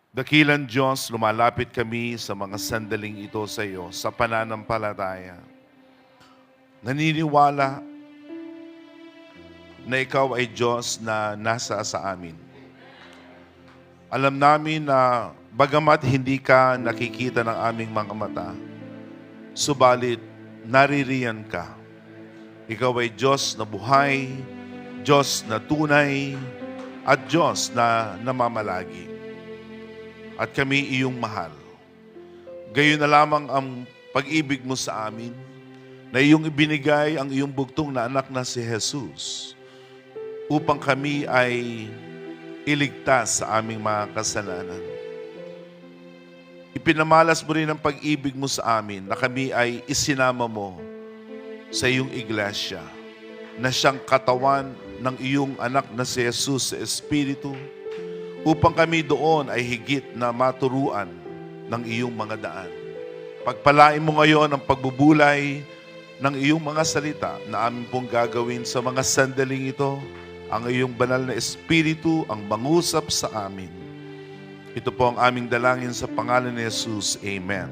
Dakilang Diyos, lumalapit kami sa mga sandaling ito sa iyo sa pananampalataya. Naniniwala na Ikaw ay Diyos na nasa sa amin. Alam namin na bagamat hindi ka nakikita ng aming mga mata, subalit naririyan ka. Ikaw ay Diyos na buhay, Diyos na tunay, at Diyos na namamalagi. At kami iyong mahal. Gayon na lamang ang pag-ibig mo sa amin, na iyong ibinigay ang iyong bugtong na anak na si Jesus upang kami ay iligtas sa aming mga kasalanan. Ipinamalas mo rin ang pag-ibig mo sa amin na kami ay isinama mo sa iyong iglesia na siyang katawan ng iyong anak na si Jesus sa Espiritu upang kami doon ay higit na maturuan ng iyong mga daan. Pagpalain mo ngayon ang pagbubulay ng iyong mga salita na amin pong gagawin sa mga sandaling ito. Ang iyong banal na Espiritu ang mangusap sa amin. Ito po ang aming dalangin sa pangalan ni Jesus. Amen.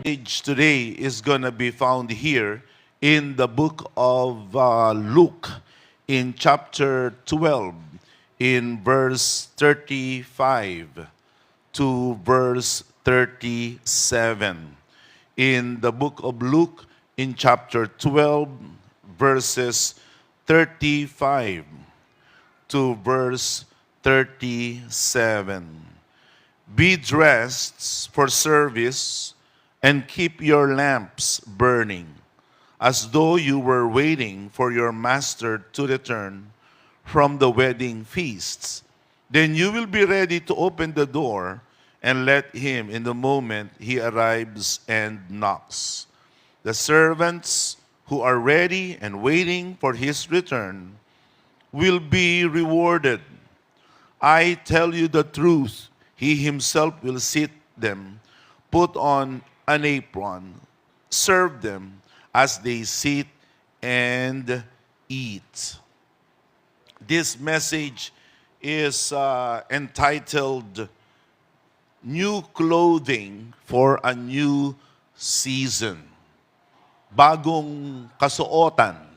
Today is gonna be found here in the book of Luke in chapter 12 in verse 35 to verse 37. In the book of Luke in chapter 12 verses 35 to verse 37. Be dressed for service and keep your lamps burning, as though you were waiting for your master to return from the wedding feasts. Then you will be ready to open the door and let him in the moment he arrives and knocks. The servants who are ready and waiting for his return will be rewarded. I tell you the truth, he himself will sit them, put on an apron, serve them as they sit and eat. This message is entitled New Clothing for a New Season. Bagong kasuotan.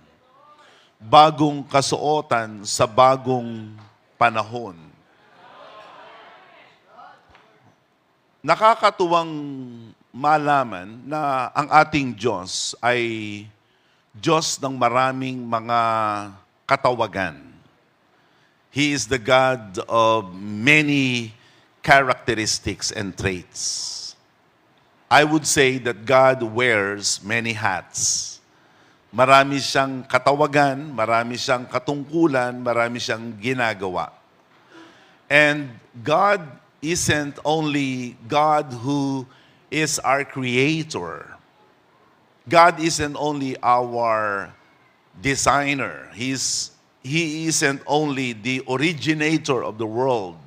Bagong kasuotan sa bagong panahon. Nakakatuwang malaman na ang ating Diyos ay Diyos ng maraming mga katawagan. He is the God of many characteristics and traits. I would say that God wears many hats. Marami siyang katawagan, marami siyang katungkulan, marami siyang ginagawa. And God isn't only God who is our creator. God isn't only our designer. He isn't only the originator of the world.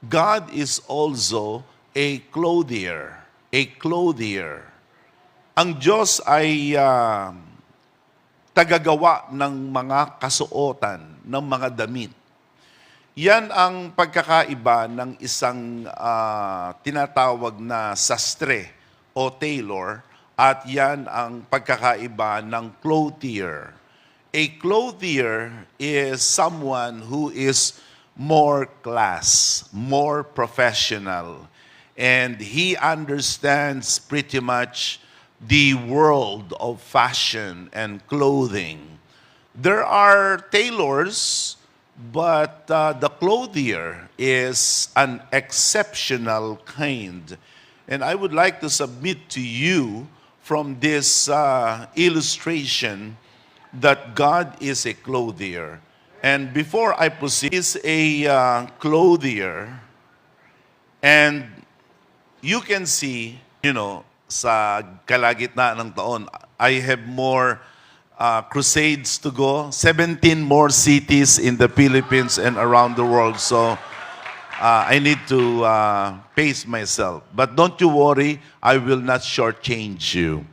God is also a clothier. A clothier. Ang Diyos ay tagagawa ng mga kasuotan, ng mga damit. Yan ang pagkakaiba ng isang tinatawag na sastre o tailor, at yan ang pagkakaiba ng clothier. A clothier is someone who is more class, more professional, and he understands pretty much the world of fashion and clothing. There are tailors, but the clothier is an exceptional kind. And I would like to submit to you from this illustration that God is a clothier. And before I proceed, is a clothier, and you can see, sa kalagitnaan ng taon, I have more crusades to go, 17 more cities in the Philippines and around the world. So I need to pace myself. But don't you worry, I will not shortchange you.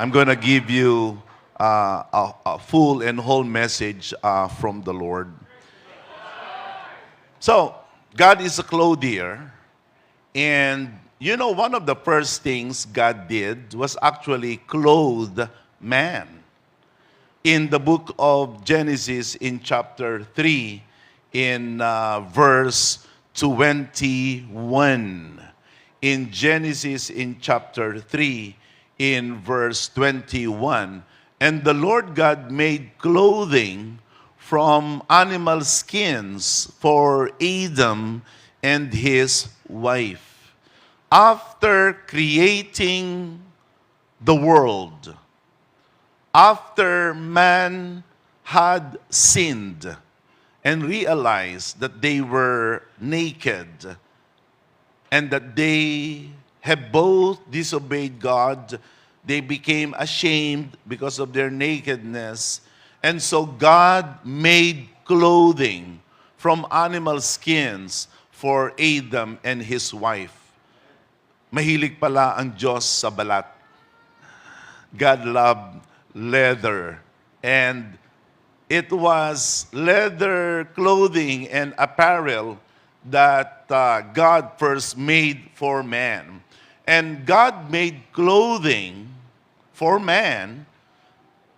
I'm going to give you a full and whole message from the Lord. So, God is a clothier, and you know, one of the first things God did was actually clothe man. In the book of Genesis, in chapter 3, in verse 21. In Genesis, in chapter 3, in verse 21, and the Lord God made clothing from animal skins for Adam and his wife. After creating the world, after man had sinned and realized that they were naked and that they have both disobeyed God, they became ashamed because of their nakedness. And so God made clothing from animal skins for Adam and his wife. Mahilig pala ang Diyos sa balat. God loved leather. And it was leather clothing and apparel that God first made for man. And God made clothing for man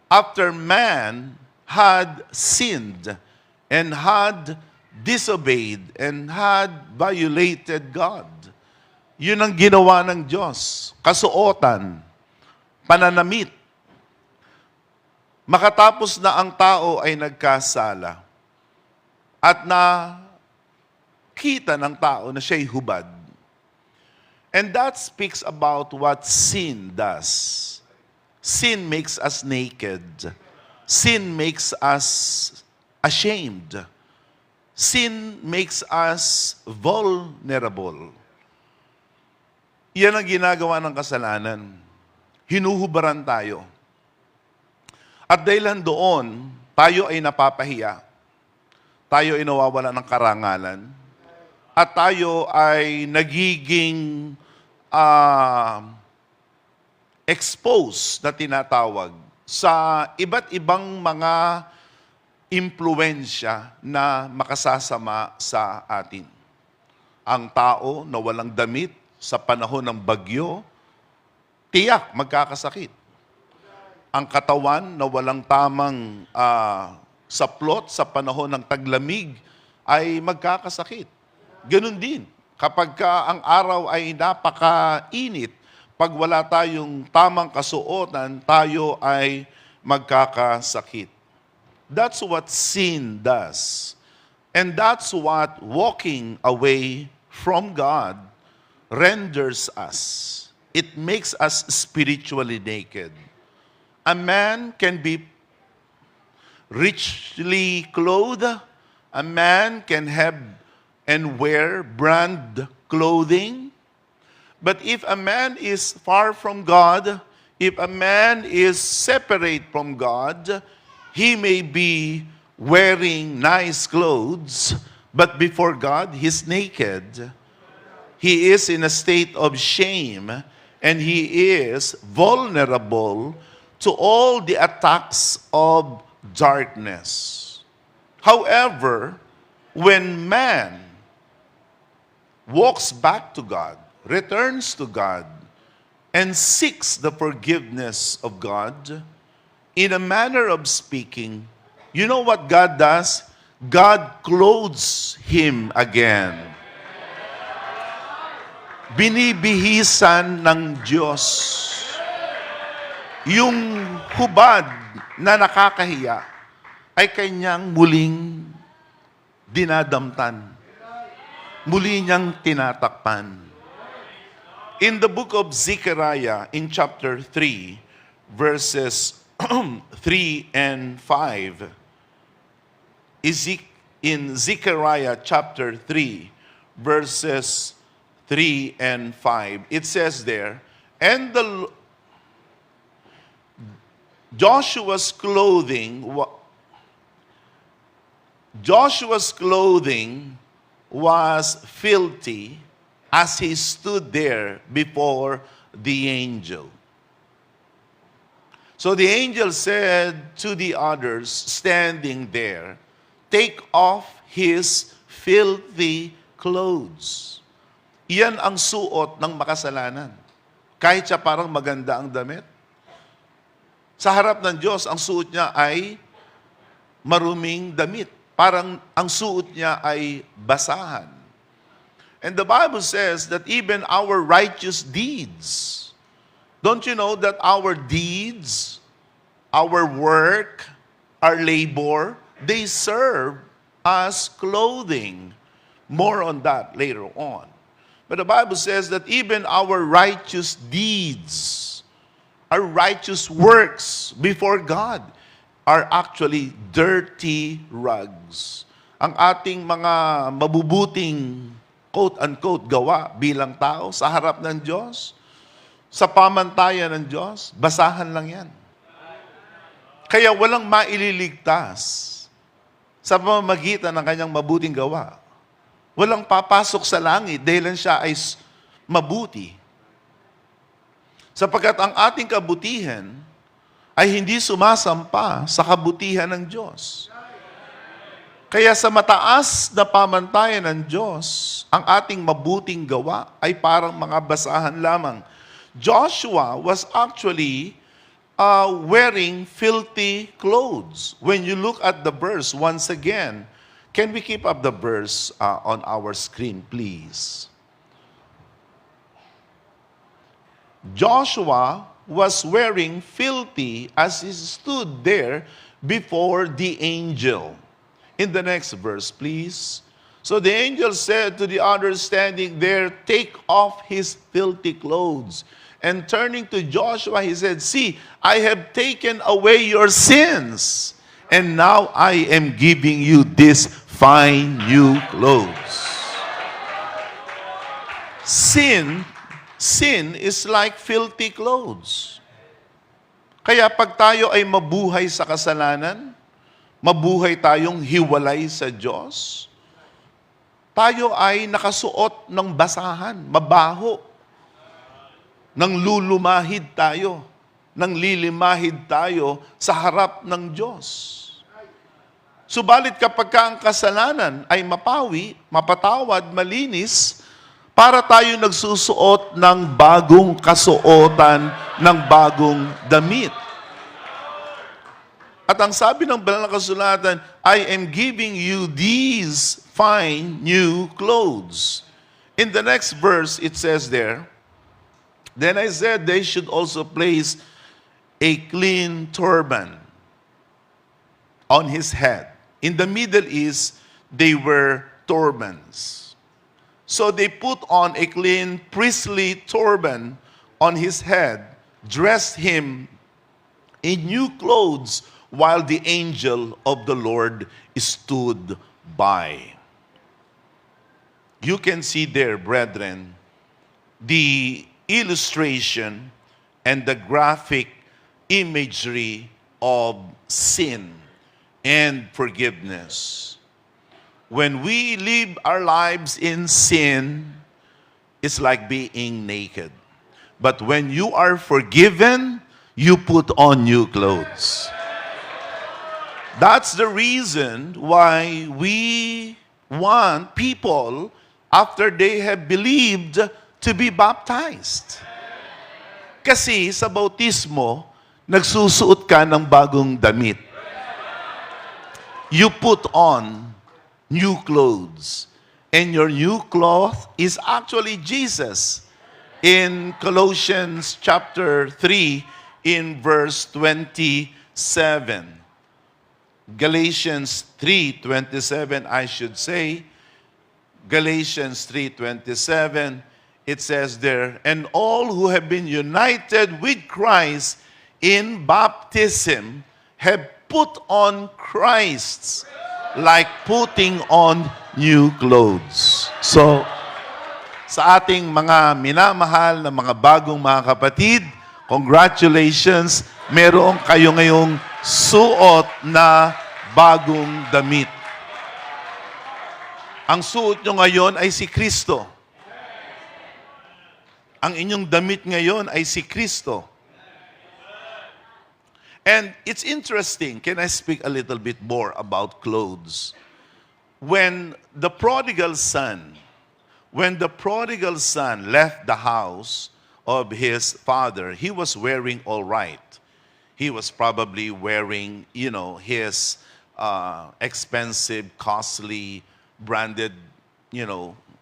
after man had sinned and had disobeyed and had violated God. Yun ang ginawa ng Diyos. Kasuotan, pananamit. Makatapos na ang tao ay nagkasala at na kita ng tao na siya'y hubad. And that speaks about what sin does. Sin makes us naked. Sin makes us ashamed. Sin makes us vulnerable. Yan ang ginagawa ng kasalanan. Hinuhubaran tayo. At dahil doon, tayo ay napapahiya. Tayo ay nawawala ng karangalan. At tayo ay nagiging exposed na tinatawag sa iba't ibang mga impluensya na makasasama sa atin. Ang tao na walang damit sa panahon ng bagyo, tiyak magkakasakit. Ang katawan na walang tamang saplot sa panahon ng taglamig ay magkakasakit. Ganun din, kapag ang araw ay napakainit, pag wala tayong tamang kasuotan, tayo ay magkakasakit. That's what sin does. And that's what walking away from God renders us. It makes us spiritually naked. A man can be richly clothed. A man can have and wear brand clothing. But if a man is far from God, if a man is separate from God, he may be wearing nice clothes, but before God, he's naked. He is in a state of shame, and he is vulnerable to all the attacks of darkness. However, when man walks back to God, returns to God, and seeks the forgiveness of God, in a manner of speaking, you know what God does? God clothes him again. Binibihisan ng Diyos yung hubad na nakakahiya ay kanyang muling dinadamtan. Muli niyang tinatakpan. In the book of Zechariah, in chapter 3, verses 3 and 5, in Zechariah chapter 3, verses 3 and 5, it says there, and Joshua's clothing was filthy as he stood there before the angel. So the angel said to the others standing there, take off his filthy clothes. Iyan ang suot ng makasalanan. Kahit siya parang maganda ang damit. Sa harap ng Diyos, ang suot niya ay maruming damit. Parang ang suot niya ay basahan. And the Bible says that even our righteous deeds, don't you know that our deeds, our work, our labor, they serve as clothing. More on that later on. But the Bible says that even our righteous deeds, our righteous works before God are actually dirty rags. Ang ating mga mabubuting quote-unquote gawa bilang tao sa harap ng Diyos, sa pamantayan ng Diyos, basahan lang yan. Kaya walang maililigtas sa pamamagitan ng kanyang mabuting gawa. Walang papasok sa langit dahil siya ay mabuti. Sapagkat ang ating kabutihan ay hindi sumasampa sa kabutihan ng Diyos. Kaya sa mataas na pamantayan ng Diyos, ang ating mabuting gawa ay parang mga basahan lamang. Joshua was actually wearing filthy clothes. When you look at the verse once again, can we keep up the verse on our screen, please? Joshua was wearing filthy as he stood there before the angel. In the next verse, please. So the angel said to the other standing there, "Take off his filthy clothes." And turning to Joshua, he said, "See, I have taken away your sins, and now I am giving you this fine new clothes." Sin is like filthy clothes. Kaya pag tayo ay mabuhay sa kasalanan, mabuhay tayong hiwalay sa Diyos, tayo ay nakasuot ng basahan, mabaho. Nang lulumahid tayo, nang lilimahid tayo sa harap ng Diyos. Subalit kapag ang kasalanan ay mapawi, mapatawad, malinis, para tayo nagsusuot ng bagong kasuotan, ng bagong damit. At ang sabi ng banal na kasulatan, "I am giving you these fine new clothes." In the next verse, it says there, "Then I said they should also place a clean turban on his head." In the Middle East, they were turbans. So they put on a clean priestly turban on his head, dressed him in new clothes, while the angel of the Lord stood by. You can see there, brethren, the illustration and the graphic imagery of sin and forgiveness. When we live our lives in sin, it's like being naked. But when you are forgiven, you put on new clothes. That's the reason why we want people, after they have believed, to be baptized. Kasi sa bautismo, nagsusuot ka ng bagong damit. You put on new clothes. And your new cloth is actually Jesus. In Colossians chapter 3, in verse 27. Galatians 3:27, I should say. Galatians 3:27, it says there, "And all who have been united with Christ in baptism have put on Christ, like putting on new clothes." So, sa ating mga minamahal na mga bagong mga kapatid, congratulations, meron kayo ngayong suot na bagong damit. Ang suot nyo ngayon ay si Kristo. Ang inyong damit ngayon ay si Kristo. And it's interesting, can I speak a little bit more about clothes? When the prodigal son When the prodigal son left the house of his father, he was wearing all right. He was probably wearing, his expensive, costly, branded,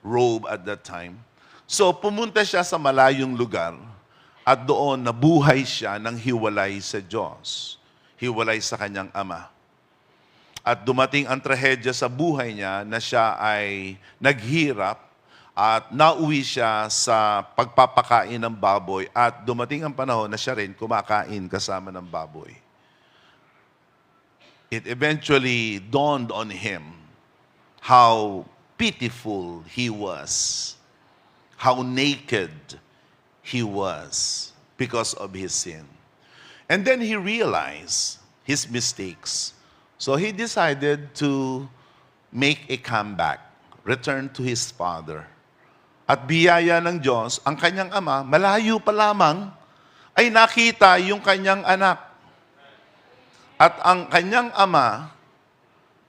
robe at that time. So pumunta siya sa malayong lugar at doon nabuhay siya ng hiwalay sa Diyos. Hiwalay sa kanyang ama. At dumating ang trahedya sa buhay niya na siya ay naghirap at nauwi siya sa pagpapakain ng baboy at dumating ang panahon na siya rin kumakain kasama ng baboy. It eventually dawned on him how pitiful he was, how naked he was because of his sin. And then he realized his mistakes. So he decided to make a comeback, return to his father. At biyaya ng Diyos, ang kanyang ama, malayo pa lamang, ay nakita yung kanyang anak. At ang kanyang ama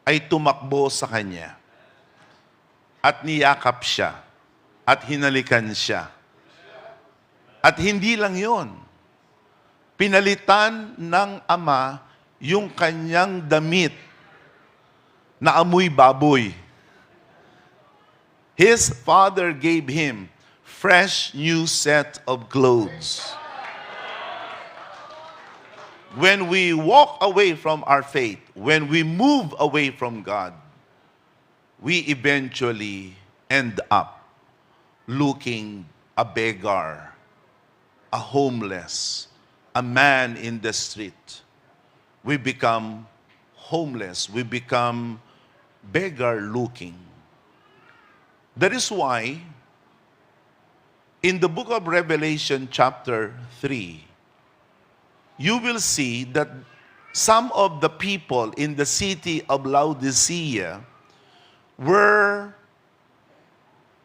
ay tumakbo sa kanya. At niyakap siya. At hinalikan siya. At hindi lang yon. Pinalitan ng ama yung kanyang damit na amoy baboy. His father gave him fresh new set of clothes. When we walk away from our faith, when we move away from God, we eventually end up looking a beggar, a homeless, a man in the street. We become homeless. We become beggar-looking. That is why, in the book of Revelation chapter 3, you will see that some of the people in the city of Laodicea were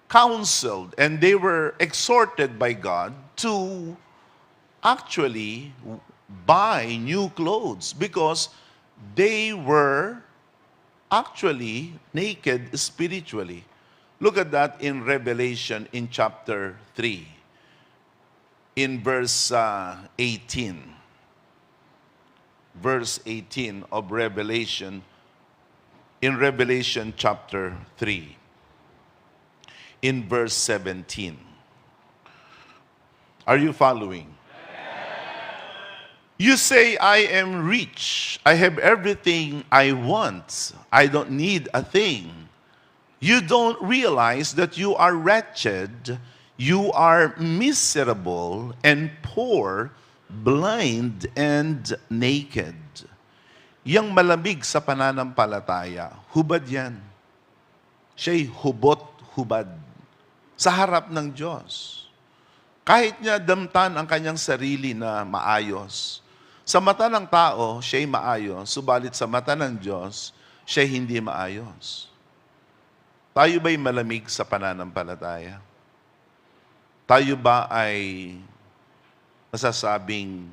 counseled and they were exhorted by God to actually buy new clothes because they were actually naked spiritually. Look at that in Revelation in chapter 3, in verse 18. Verse 18 of Revelation, in Revelation chapter 3, in verse 17. Are you following? You say, I am rich. I have everything I want. I don't need a thing. You don't realize that you are wretched, you are miserable and poor, blind and naked. Yang malamig sa pananampalataya, hubad yan. Siya'y hubot-hubad sa harap ng Diyos. Kahit niya damtan ang kanyang sarili na maayos, sa mata ng tao, siya'y maayos, subalit sa mata ng Diyos, siya'y hindi maayos. Tayo ba'y malamig sa pananampalataya? Tayo ba ay masasabing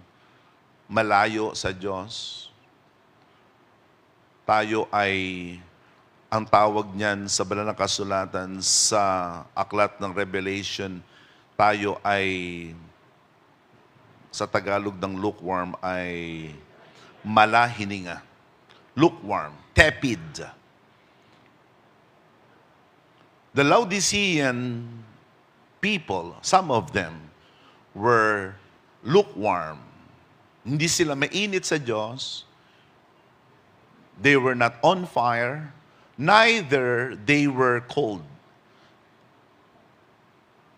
malayo sa Diyos? Tayo ay, ang tawag niyan sa banal na kasulatan sa aklat ng Revelation, tayo ay, sa Tagalog ng lukewarm ay malahininga. Lukewarm, tepid. The Laodicean people, some of them, were lukewarm. Hindi sila mainit sa Diyos. They were not on fire. Neither they were cold.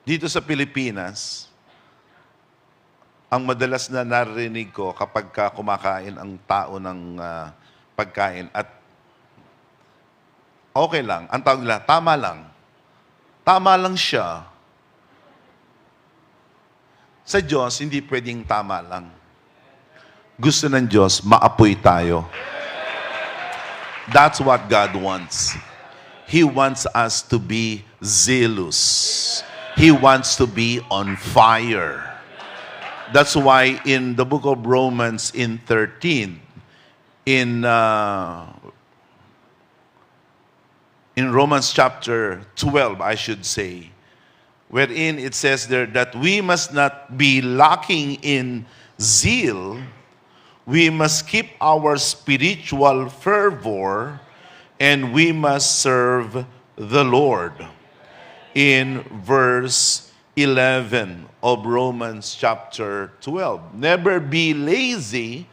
Dito sa Pilipinas, ang madalas na narinig ko kapag kumakain ang tao ng pagkain at okay lang, ang tawag nila, tama lang. Tama lang siya. Sa Diyos, hindi pwedeng tama lang. Gusto ng Diyos, maapoy tayo. That's what God wants. He wants us to be zealous. He wants to be on fire. That's why in the book of Romans in 13, in Romans chapter 12, I should say, wherein it says there that we must not be lacking in zeal, we must keep our spiritual fervor, and we must serve the Lord. In verse 11 of Romans chapter 12. Never be lazy,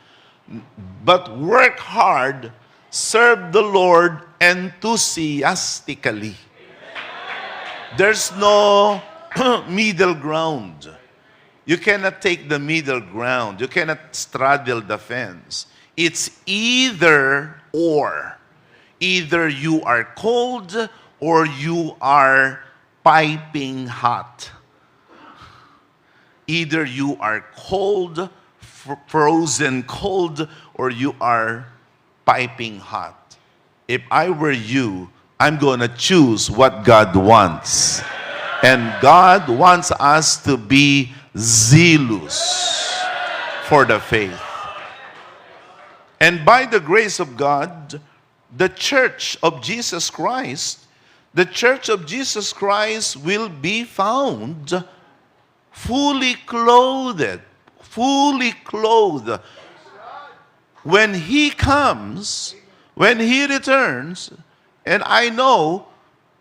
but work hard, serve the Lord enthusiastically. There's no middle ground. You cannot take the middle ground. You cannot straddle the fence. It's either or. Either you are cold or you are piping hot. Either you are cold, frozen cold, or you are piping hot. If I were you, I'm going to choose what God wants. And God wants us to be zealous for the faith. And by the grace of God, the church of Jesus Christ, will be found fully clothed. When He comes, when He returns, and I know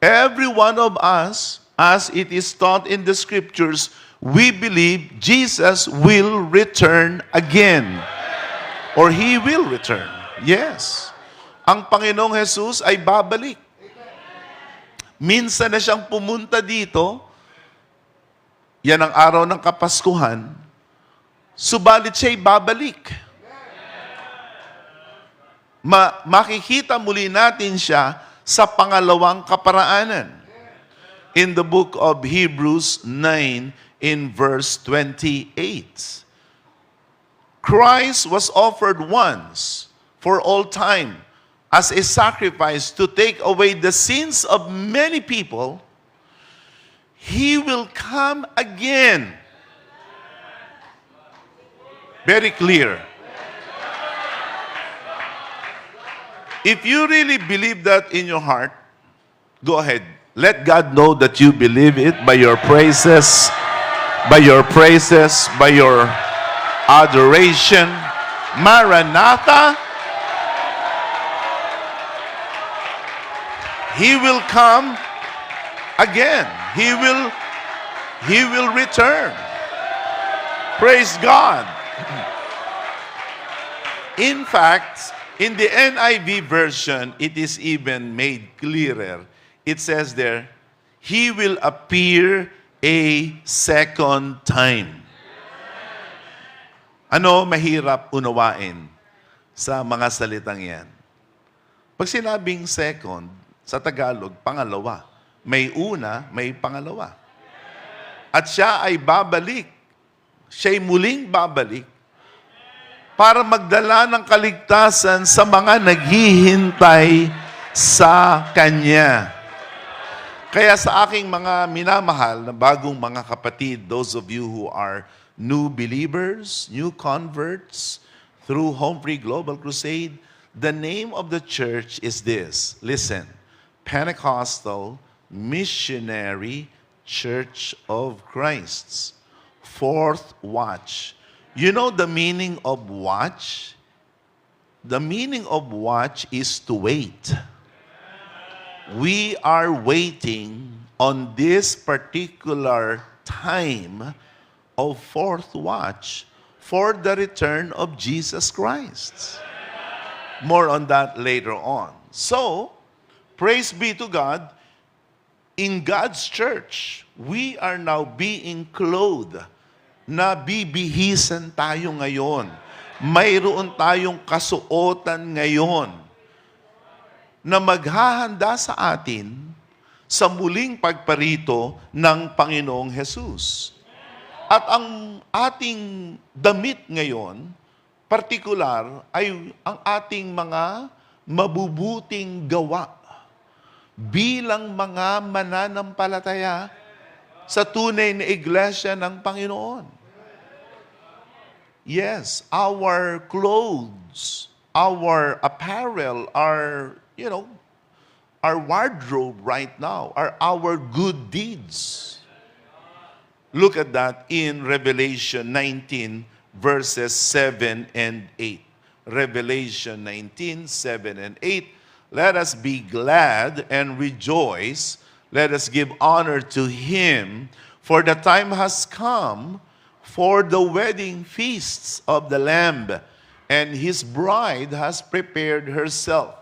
every one of us, as it is taught in the scriptures, we believe Jesus will return again. Or He will return. Yes. Ang Panginoong Jesus ay babalik. Minsan na siyang pumunta dito, yan ang araw ng Kapaskuhan, subalit siya'y babalik. Makikita muli natin siya sa pangalawang kaparaanan. In the book of Hebrews 9, in verse 28. Christ was offered once for all time as a sacrifice to take away the sins of many people. He will come again. Very clear. If you really believe that in your heart, go ahead. Let God know that you believe it by your praises, by your adoration. Maranatha. He will come again. He will return. Praise God. In fact, in the NIV version, it is even made clearer. It says there, He will appear a second time. Ano mahirap unawain sa mga salitang yan? Pag sinabing second, sa Tagalog, pangalawa. May una, may pangalawa. At siya ay babalik. Siya'y muling babalik para magdala ng kaligtasan sa mga naghihintay sa Kanya. Kaya sa aking mga minamahal na bagong mga kapatid, those of you who are new believers, new converts, through Home Free Global Crusade, the name of the church is this. Listen. Pentecostal Missionary Church of Christ. Fourth watch. You know the meaning of watch? The meaning of watch is to wait. We are waiting on this particular time of fourth watch for the return of Jesus Christ. More on that later on. So, praise be to God, in God's church, we are now being clothed. Nabibihisan tayo ngayon. Mayroon tayong kasuotan ngayon na maghahanda sa atin sa muling pagparito ng Panginoong Jesus. At ang ating damit ngayon, partikular, ay ang ating mga mabubuting gawa bilang mga mananampalataya sa tunay na iglesia ng Panginoon. Yes, our clothes, our apparel, our wardrobe right now are our good deeds. Look at that in Revelation 19, verses 7 and 8. Revelation 19, 7 and 8. Let us be glad and rejoice. Let us give honor to him, for the time has come for the wedding feasts of the Lamb, and his bride has prepared herself.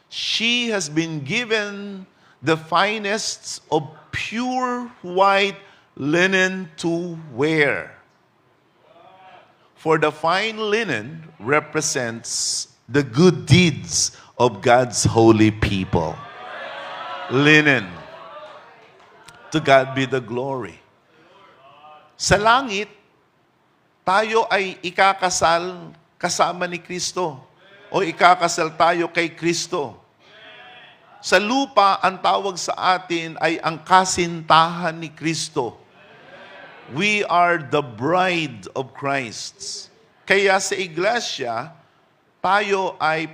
She has been given the finest of pure white linen to wear. For the fine linen represents the good deeds of God's holy people. Linen. To God be the glory. Sa langit, tayo ay ikakasal kasama ni Kristo. O ikakasal tayo kay Kristo. Sa lupa, ang tawag sa atin ay ang kasintahan ni Kristo. We are the bride of Christ. Kaya sa iglesia, tayo ay,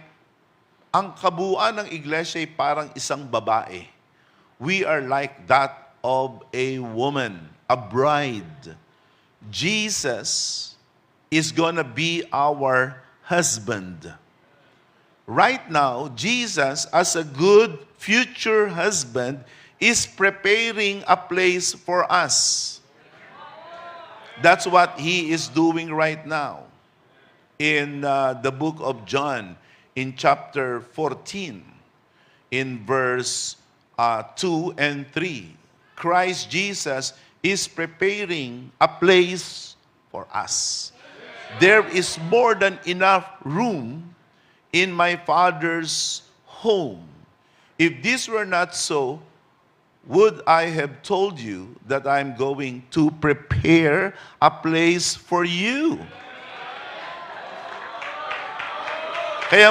ang kabuuan ng iglesia ay parang isang babae. We are like that of a woman, a bride. Jesus is gonna be our husband. Right now, Jesus, as a good future husband, is preparing a place for us. That's what he is doing right now. In the book of John, in chapter 14, in verse 2 and 3, Christ Jesus is preparing a place for us. There is more than enough room in my Father's home. If this were not so, would I have told you that I'm going to prepare a place for you? Kaya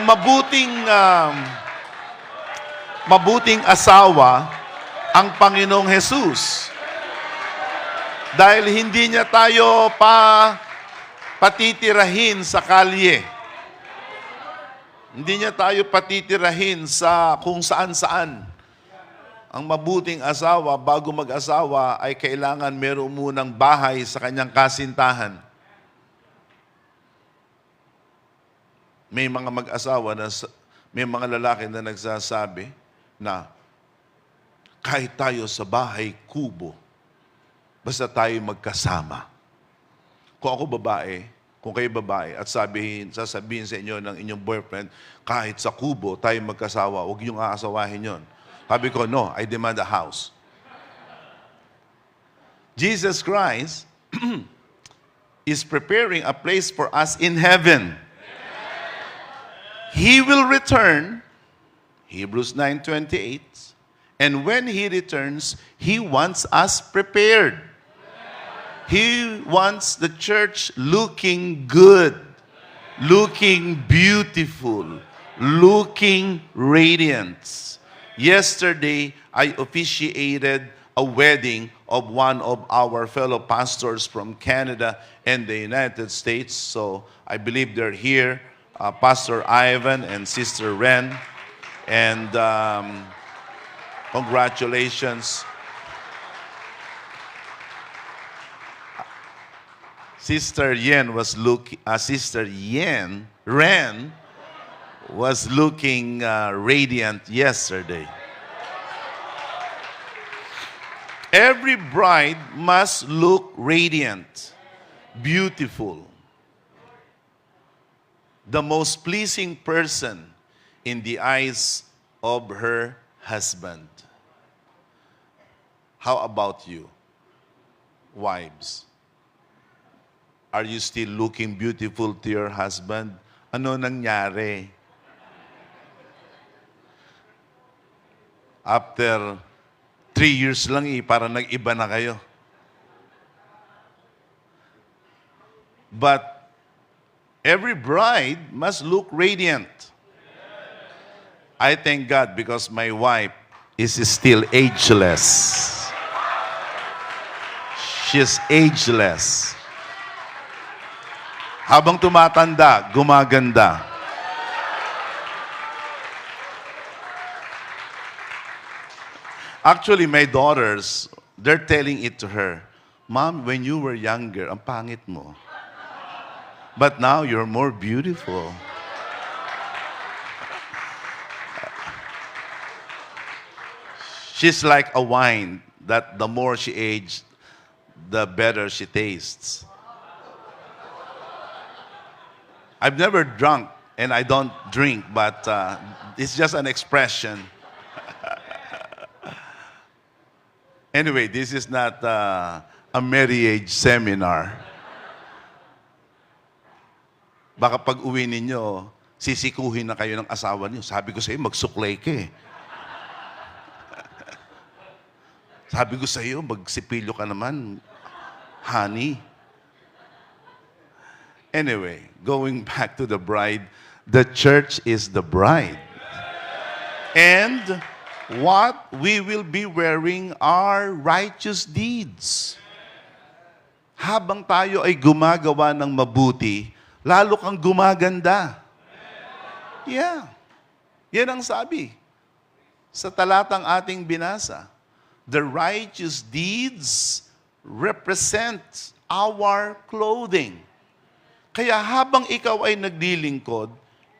mabuting asawa ang Panginoong Jesus. Dahil hindi niya tayo patitirahin sa kalye. Hindi niya tayo patitirahin sa kung saan-saan. Ang mabuting asawa, bago mag-asawa, ay kailangan meron munang bahay sa kanyang kasintahan. May mga mag-asawa, may mga lalaki na nagsasabi na kahit tayo sa bahay kubo, basta tayo magkasama. Kung ako babae, kung kayo babae, at sasabihin sa inyo ng inyong boyfriend, kahit sa kubo tayo magkasawa, huwag niyong aasawahin yon. Sabi ko, no, I demand a house. Jesus Christ is preparing a place for us in heaven. He will return, Hebrews 9:28, and when He returns, He wants us prepared. He wants the church looking good, looking beautiful, looking radiant. Yesterday, I officiated a wedding of one of our fellow pastors from Canada and the United States. So I believe they're here, Pastor Ivan and Sister Ren. And congratulations. Sister Ren was looking radiant yesterday. Every bride must look radiant, beautiful. The most pleasing person in the eyes of her husband. How about you, wives? Are you still looking beautiful to your husband? Ano nangyari? After 3 years lang parang nag-iba na kayo. But every bride must look radiant. I thank God because my wife is still ageless. She's ageless. Habang tumatanda, gumaganda. Actually, my daughters, they're telling it to her, Mom, when you were younger, ang pangit mo. But now you're more beautiful. She's like a wine that the more she ages, the better she tastes. I've never drunk and I don't drink, but it's just an expression. Anyway, this is not a marriage seminar. Baka pag uwi ninyo, sisikuhin na kayo ng asawa niyo. Sabi ko sa iyo, magsuklay ka eh. Sabi ko sa iyo, magsipilyo ka naman, honey. Anyway, going back to the bride, the church is the bride. And what we will be wearing are righteous deeds. Habang tayo ay gumagawa ng mabuti, lalo kang gumaganda. Yeah. Yan ang sabi sa talatang ating binasa. The righteous deeds represent our clothing. Kaya habang ikaw ay naglilingkod,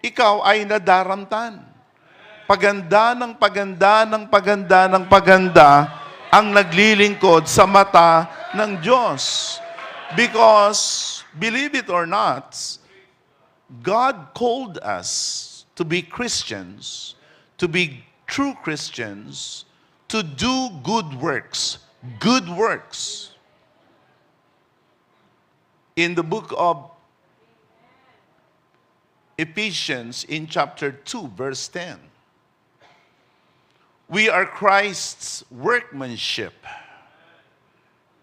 ikaw ay nadaramtan. Paganda ng paganda ng paganda ng paganda ang naglilingkod sa mata ng Diyos. Because, believe it or not, God called us to be Christians, to be true Christians, to do good works. Good works. In the book of Ephesians, in chapter 2, verse 10, we are Christ's workmanship.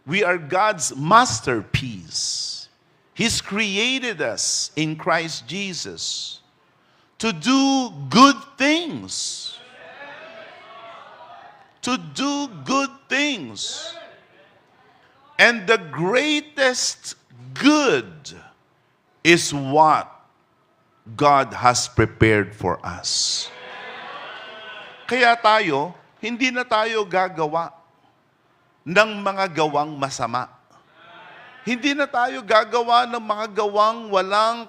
We are God's masterpiece. He's created us in Christ Jesus to do good things. To do good things. And the greatest good is what God has prepared for us. Kaya tayo, hindi na tayo gagawa ng mga gawang masama. Hindi na tayo gagawa ng mga gawang walang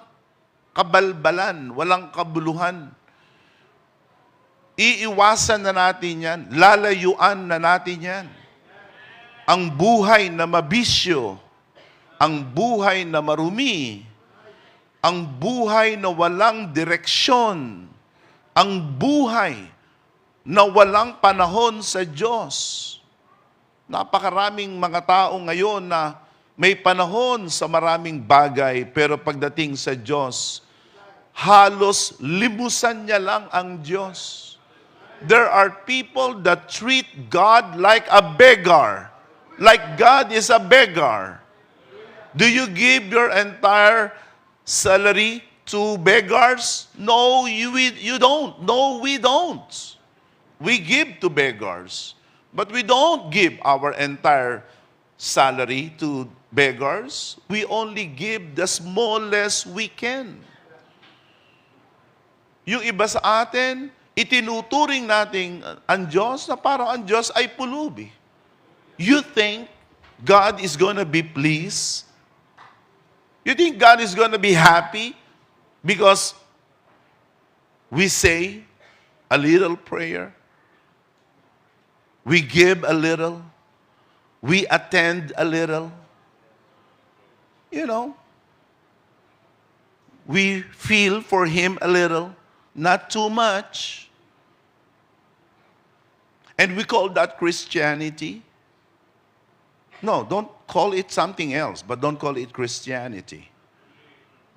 kabalbalan, walang kabuluhan. Iiwasan na natin yan. Lalayuan na natin yan. Ang buhay na mabisyo, ang buhay na marumi, ang buhay na walang direksyon, ang buhay na walang panahon sa Diyos. Napakaraming mga tao ngayon na may panahon sa maraming bagay, pero pagdating sa Diyos, halos libusan niya lang ang Diyos. There are people that treat God like a beggar. Like God is a beggar. Do you give your entire salary to beggars? No, you don't. No, we don't. We give to beggars. But we don't give our entire salary to beggars. We only give the smallest we can. Yung iba sa atin, itinuturing natin ang Diyos na parang ang Diyos ay pulubi. You think God is gonna be pleased? You think God is gonna be happy because we say a little prayer? We give a little? We attend a little? You know, we feel for Him a little, not too much. And we call that Christianity. No, don't call it something else, but don't call it Christianity.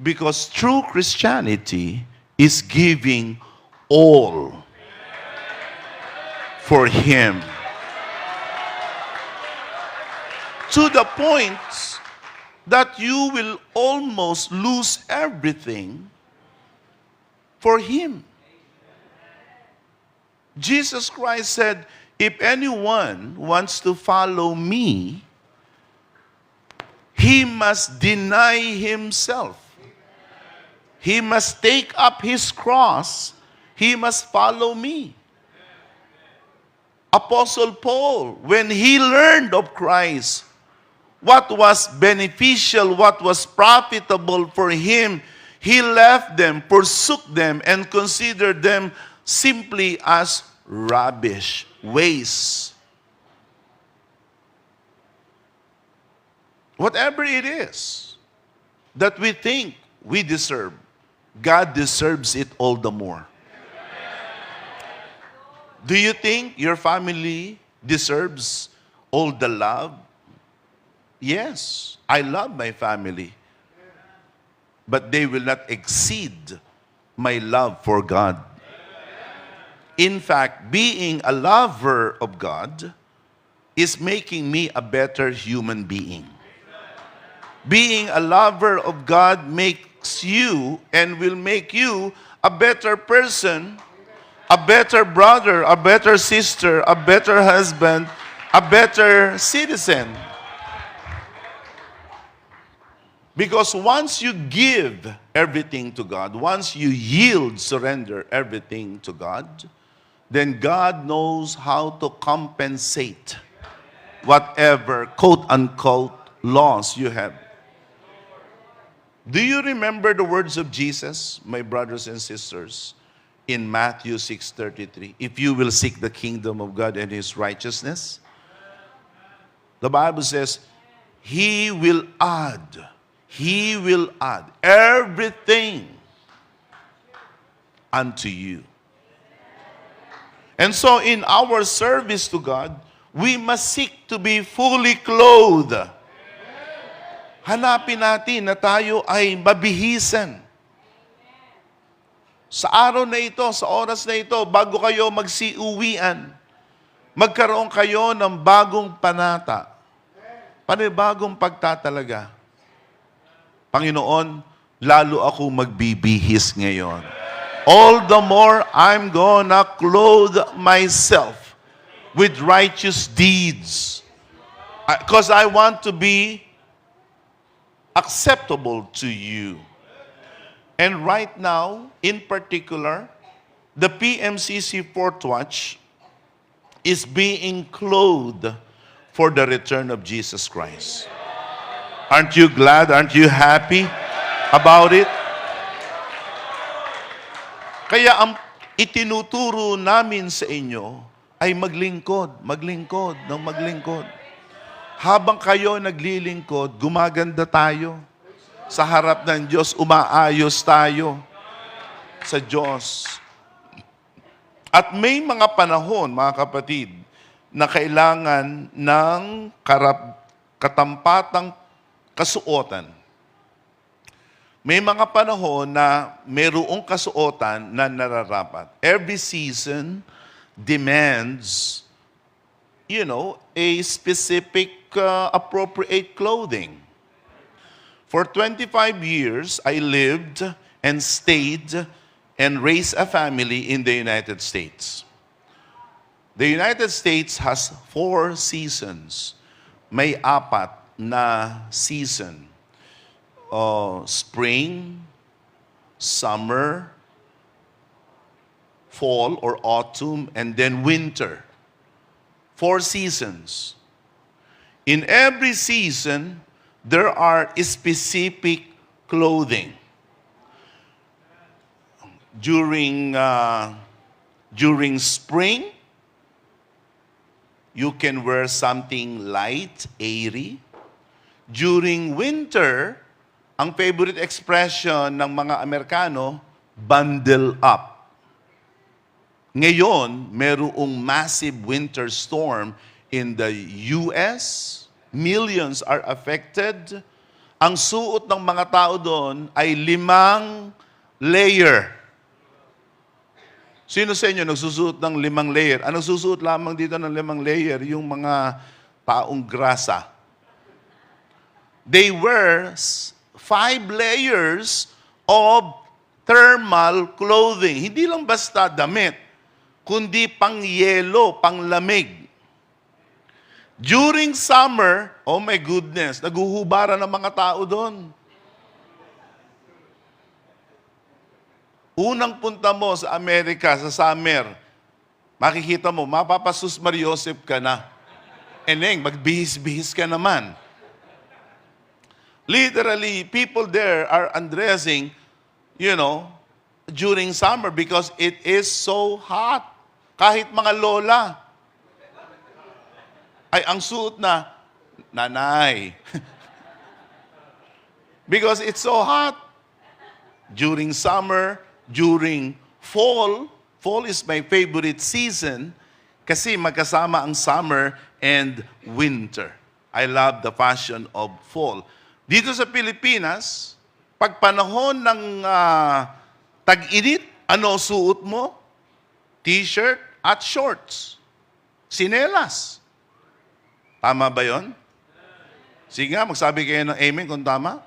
Because true Christianity is giving all for Him. To the point that you will almost lose everything for Him. Jesus Christ said, if anyone wants to follow me, he must deny himself. He must take up his cross. He must follow me. Apostle Paul, when he learned of Christ, what was beneficial, what was profitable for him, he left them, forsook them, and considered them simply as rubbish, waste. Whatever it is that we think we deserve, God deserves it all the more. Do you think your family deserves all the love? Yes, I love my family. But they will not exceed my love for God. In fact, being a lover of God is making me a better human being. Being a lover of God makes you and will make you a better person, a better brother, a better sister, a better husband, a better citizen. Because once you give everything to God, once you yield, surrender everything to God, then God knows how to compensate whatever quote-unquote loss you have. Do you remember the words of Jesus, my brothers and sisters, in Matthew 6:33? If you will seek the kingdom of God and His righteousness, the Bible says, He will add everything unto you. And so in our service to God, we must seek to be fully clothed. Hanapin natin na tayo ay mabihisan. Sa araw na ito, sa oras na ito, bago kayo magsiuwian, magkaroon kayo ng bagong panata. Panibagong pagtatalaga. Panginoon, lalo ako magbibihis ngayon. All the more I'm gonna clothe myself with righteous deeds. Because I want to be acceptable to you. And right now, in particular, the PMCC Fourth Watch is being clothed for the return of Jesus Christ. Aren't you glad? Aren't you happy about it? Kaya ang itinuturo namin sa inyo ay maglingkod. Habang kayo naglilingkod, gumaganda tayo. Sa harap ng Diyos, umaayos tayo sa Diyos. At may mga panahon, mga kapatid, na kailangan ng katampatang kasuotan. May mga panahon na mayroong kasuotan na nararapat. Every season demands, a specific appropriate clothing. For 25 years, I lived and stayed and raised a family in the United States. The United States has 4 seasons. May 4 na season. Spring, summer, fall or autumn, and then winter. 4 seasons. In every season, there are specific clothing. During spring, you can wear something light, airy. During winter, ang favorite expression ng mga Amerikano, bundle up. Ngayon, merong massive winter storm in the US. Millions are affected. Ang suot ng mga tao doon ay 5 layer. Sino sa inyo nagsusuot ng 5 layer? Anong susuot lamang dito ng 5 layer? Yung mga taong grasa. They wear 5 layers of thermal clothing. Hindi lang basta damit, kundi pang-yelo, pang-lamig. During summer, oh my goodness, naguhubaran ng mga tao doon. Unang punta mo sa Amerika, sa summer, makikita mo, mapapasus Mariosep ka na. Eneng, magbihis-bihis ka naman. Literally, people there are undressing, during summer because it is so hot. Kahit mga lola, ay ang suot na, nanay. Because it's so hot. During summer, during fall, fall is my favorite season kasi magkasama ang summer and winter. I love the fashion of fall. Dito sa Pilipinas, pag panahon ng tag-init, ano suot mo? T-shirt at shorts. Sinelas. Tama ba yon? Sige nga, magsabi kayo ng amen kung tama.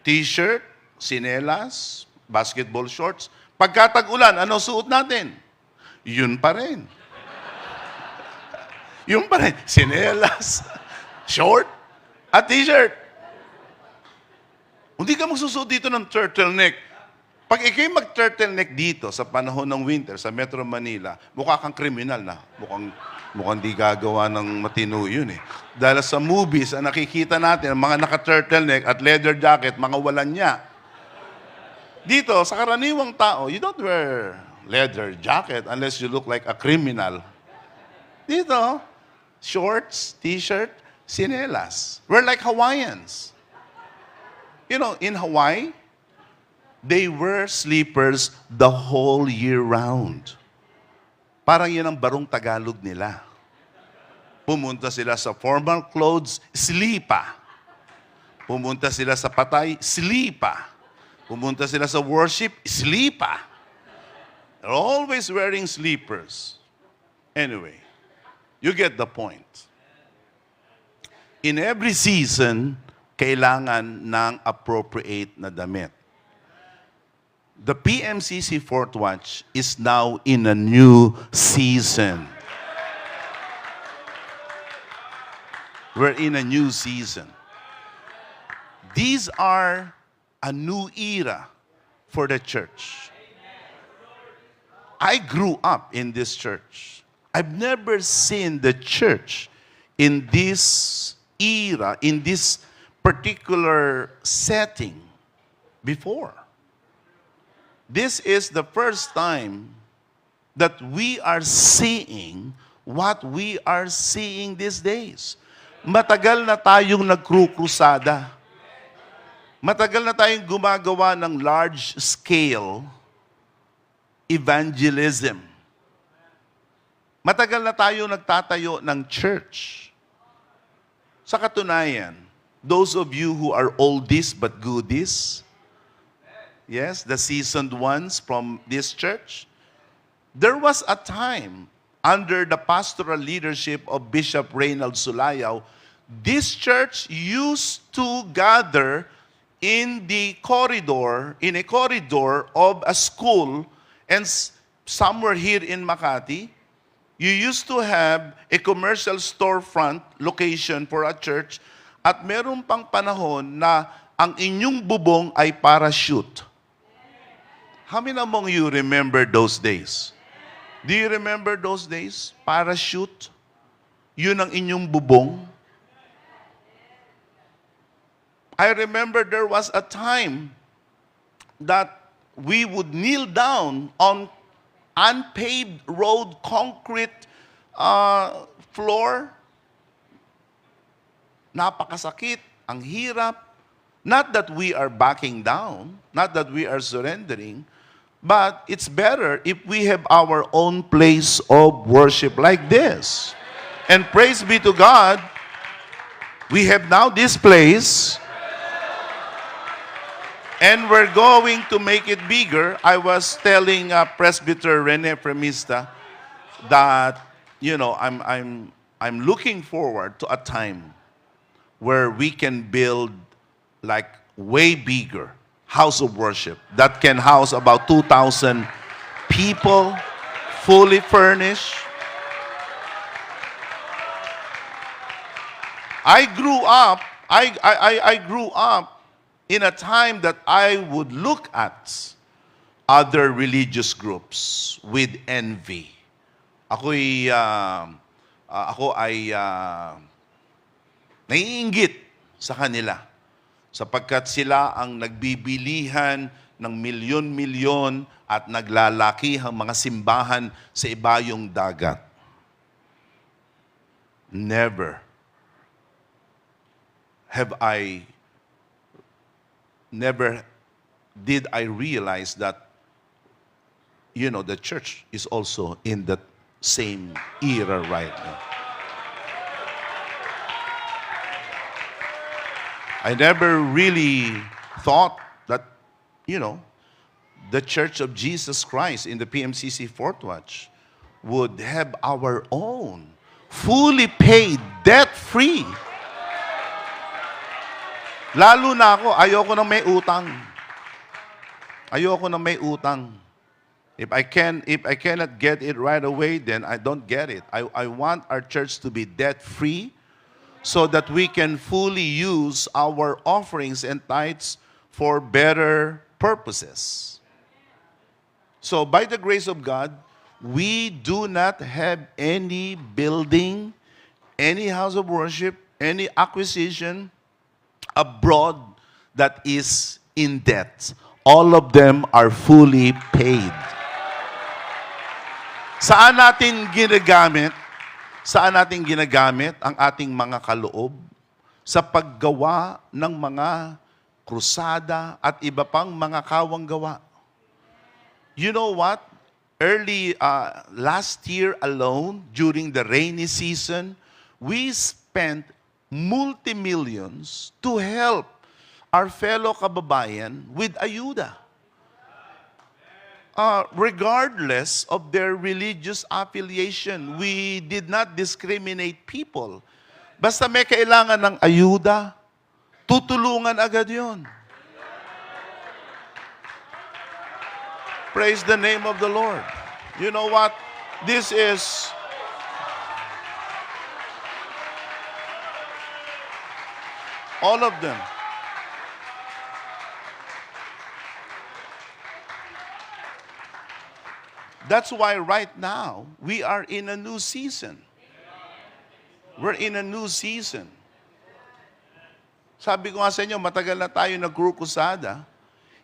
T-shirt, sinelas, basketball shorts. Pagkatag-ulan, ano suot natin? Yun pa rin. Yun pa rin. Sinelas, short, at t-shirt. Hindi ka magsusuot dito ng turtleneck. Pag ikay mag-turtleneck dito sa panahon ng winter sa Metro Manila, mukha kang kriminal na. Mukhang di gagawa ng matino yun eh. Dahil sa movies, ang nakikita natin, ang mga naka-turtleneck at leather jacket, mga walang niya. Dito, sa karaniwang tao, you don't wear leather jacket unless you look like a criminal. Dito, shorts, t-shirt, sinelas. We're like Hawaiians. In Hawaii, they wear slippers the whole year round. Parang yan ang barong Tagalog nila. Pumunta sila sa formal clothes, slipa. Pumunta sila sa patay, slipa. Pumunta sila sa worship, slipa. They're always wearing slippers. Anyway, you get the point. In every season, kailangan ng appropriate na damit. The PMCC Fourth Watch is now in a new season. We're in a new season. These are a new era for the church. I grew up in this church. I've never seen the church in this era, in this particular setting before. This is the first time that we are seeing what we are seeing these days. Matagal na tayong nagkrukrusada. Matagal na tayong gumagawa ng large-scale evangelism. Matagal na tayong nagtatayo ng church. Sa katunayan, those of you who are oldies but goodies, yes, the seasoned ones from this church, there was a time under the pastoral leadership of Bishop Reynald Sulayaw, this church used to gather in a corridor of a school, and somewhere here in Makati, you used to have a commercial storefront location for a church, at meron pang panahon na ang inyong bubong ay parachute. How many among you remember those days? Do you remember those days? Parachute? Yun ang inyong bubong? I remember there was a time that we would kneel down on unpaved road, concrete floor. Napakasakit, ang hirap. Not that we are backing down, not that we are surrendering, but it's better if we have our own place of worship like this. And praise be to God, we have now this place, and we're going to make it bigger. I was telling Presbyter Rene Premista that, I'm looking forward to a time where we can build like way bigger house of worship that can house about 2,000 people, fully furnished. I grew up in a time that I would look at other religious groups with envy. Ako ay naiinggit sa kanila. Sapagkat sila ang nagbibilihan ng milyon-milyon at naglalakihang mga simbahan sa ibayong dagat. Never did I realize that, the church is also in that same era right now. I never really thought that, the Church of Jesus Christ in the PMCC Fort Watch would have our own, fully paid, debt-free. Lalo na ako, ayoko na may utang. Ayoko na may utang. If I cannot get it right away, then I don't get it. I want our church to be debt-free so that we can fully use our offerings and tithes for better purposes. So by the grace of God, we do not have any building, any house of worship, any acquisition abroad that is in debt. All of them are fully paid. Saan natin ginagamit ang ating mga kaloob? Sa paggawa ng mga krusada at iba pang mga kawang gawa. You know what? Last year alone, during the rainy season, we spent multi-millions to help our fellow kababayan with ayuda. Regardless of their religious affiliation, we did not discriminate people. Basta may kailangan ng ayuda, tutulungan agad yon. Praise the name of the Lord. You know what? This is all of them. That's why right now, we are in a new season. We're in a new season. Sabi ko nga sa inyo, matagal na tayo nag-crusada.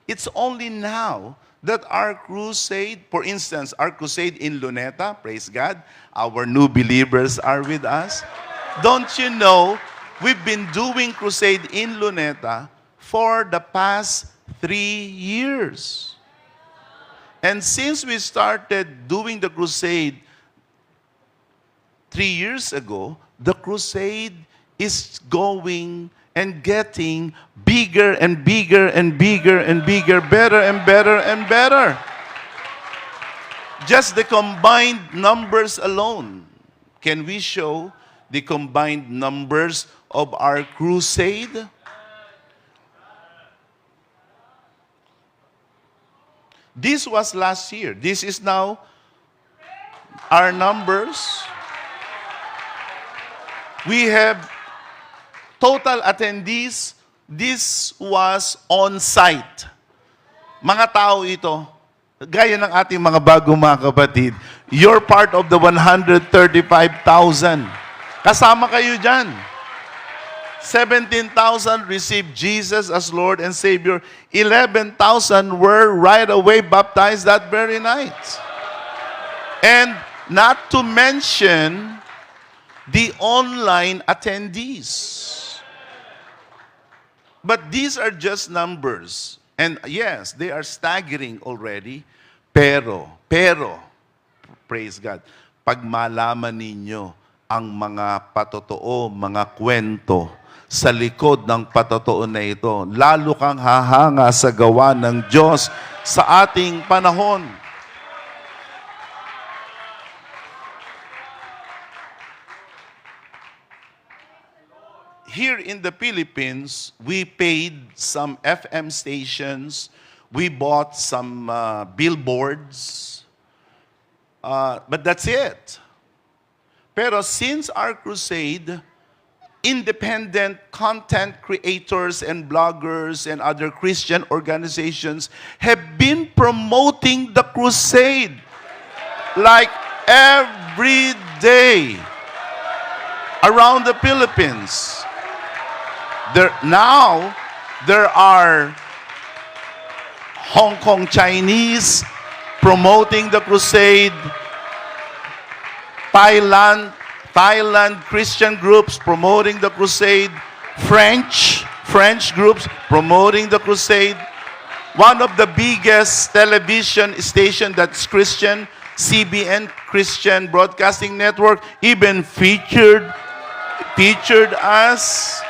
It's only now that our crusade, for instance, our crusade in Luneta, praise God, our new believers are with us. Don't you know, we've been doing crusade in Luneta for the past 3 years. And since we started doing the crusade 3 years ago, the crusade is going and getting bigger and bigger and bigger and bigger, better and better and better. Just the combined numbers alone. Can we show the combined numbers of our crusade? This was last year. This is now our numbers. We have total attendees. This was on-site. Mga tao ito, gaya ng ating mga bagong mga kapatid, you're part of the 135,000. Kasama kayo dyan. 17,000 received Jesus as Lord and Savior. 11,000 were right away baptized that very night. And not to mention the online attendees. But these are just numbers. And yes, they are staggering already. Pero, praise God, pag malaman ninyo ang mga patotoo, mga kwento sa likod ng patotoo na ito, lalo kang hahanga sa gawa ng Diyos sa ating panahon. Here in the Philippines, we paid some FM stations, we bought some billboards, but that's it. Pero since our crusade, independent content creators and bloggers and other Christian organizations have been promoting the crusade like every day around the Philippines. Now, there are Hong Kong Chinese promoting the crusade, Thailand Christian groups promoting the crusade, French groups promoting the crusade. One of the biggest television station that's Christian, CBN Christian Broadcasting Network, even featured us.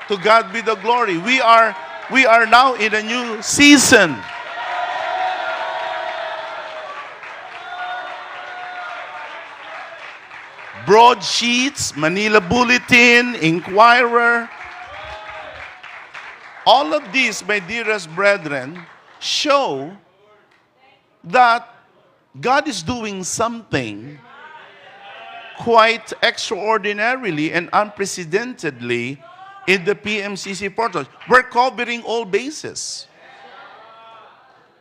To God be the glory. We are now in a new season. Broadsheets, Manila Bulletin, Inquirer. All of these, my dearest brethren, show that God is doing something quite extraordinarily and unprecedentedly in the PMCC portal. We're covering all bases.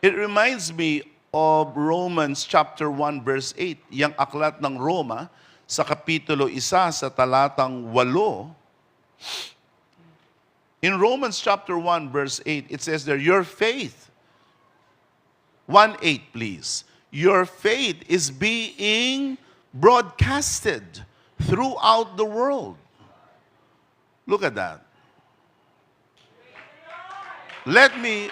It reminds me of Romans chapter 1 verse 8. Yang aklat ng Roma sa kapitulo 1 sa talatang 8. In Romans chapter 1 verse 8, it says there, your faith, 1:8 please, your faith is being broadcasted throughout the world. Look at that. Let me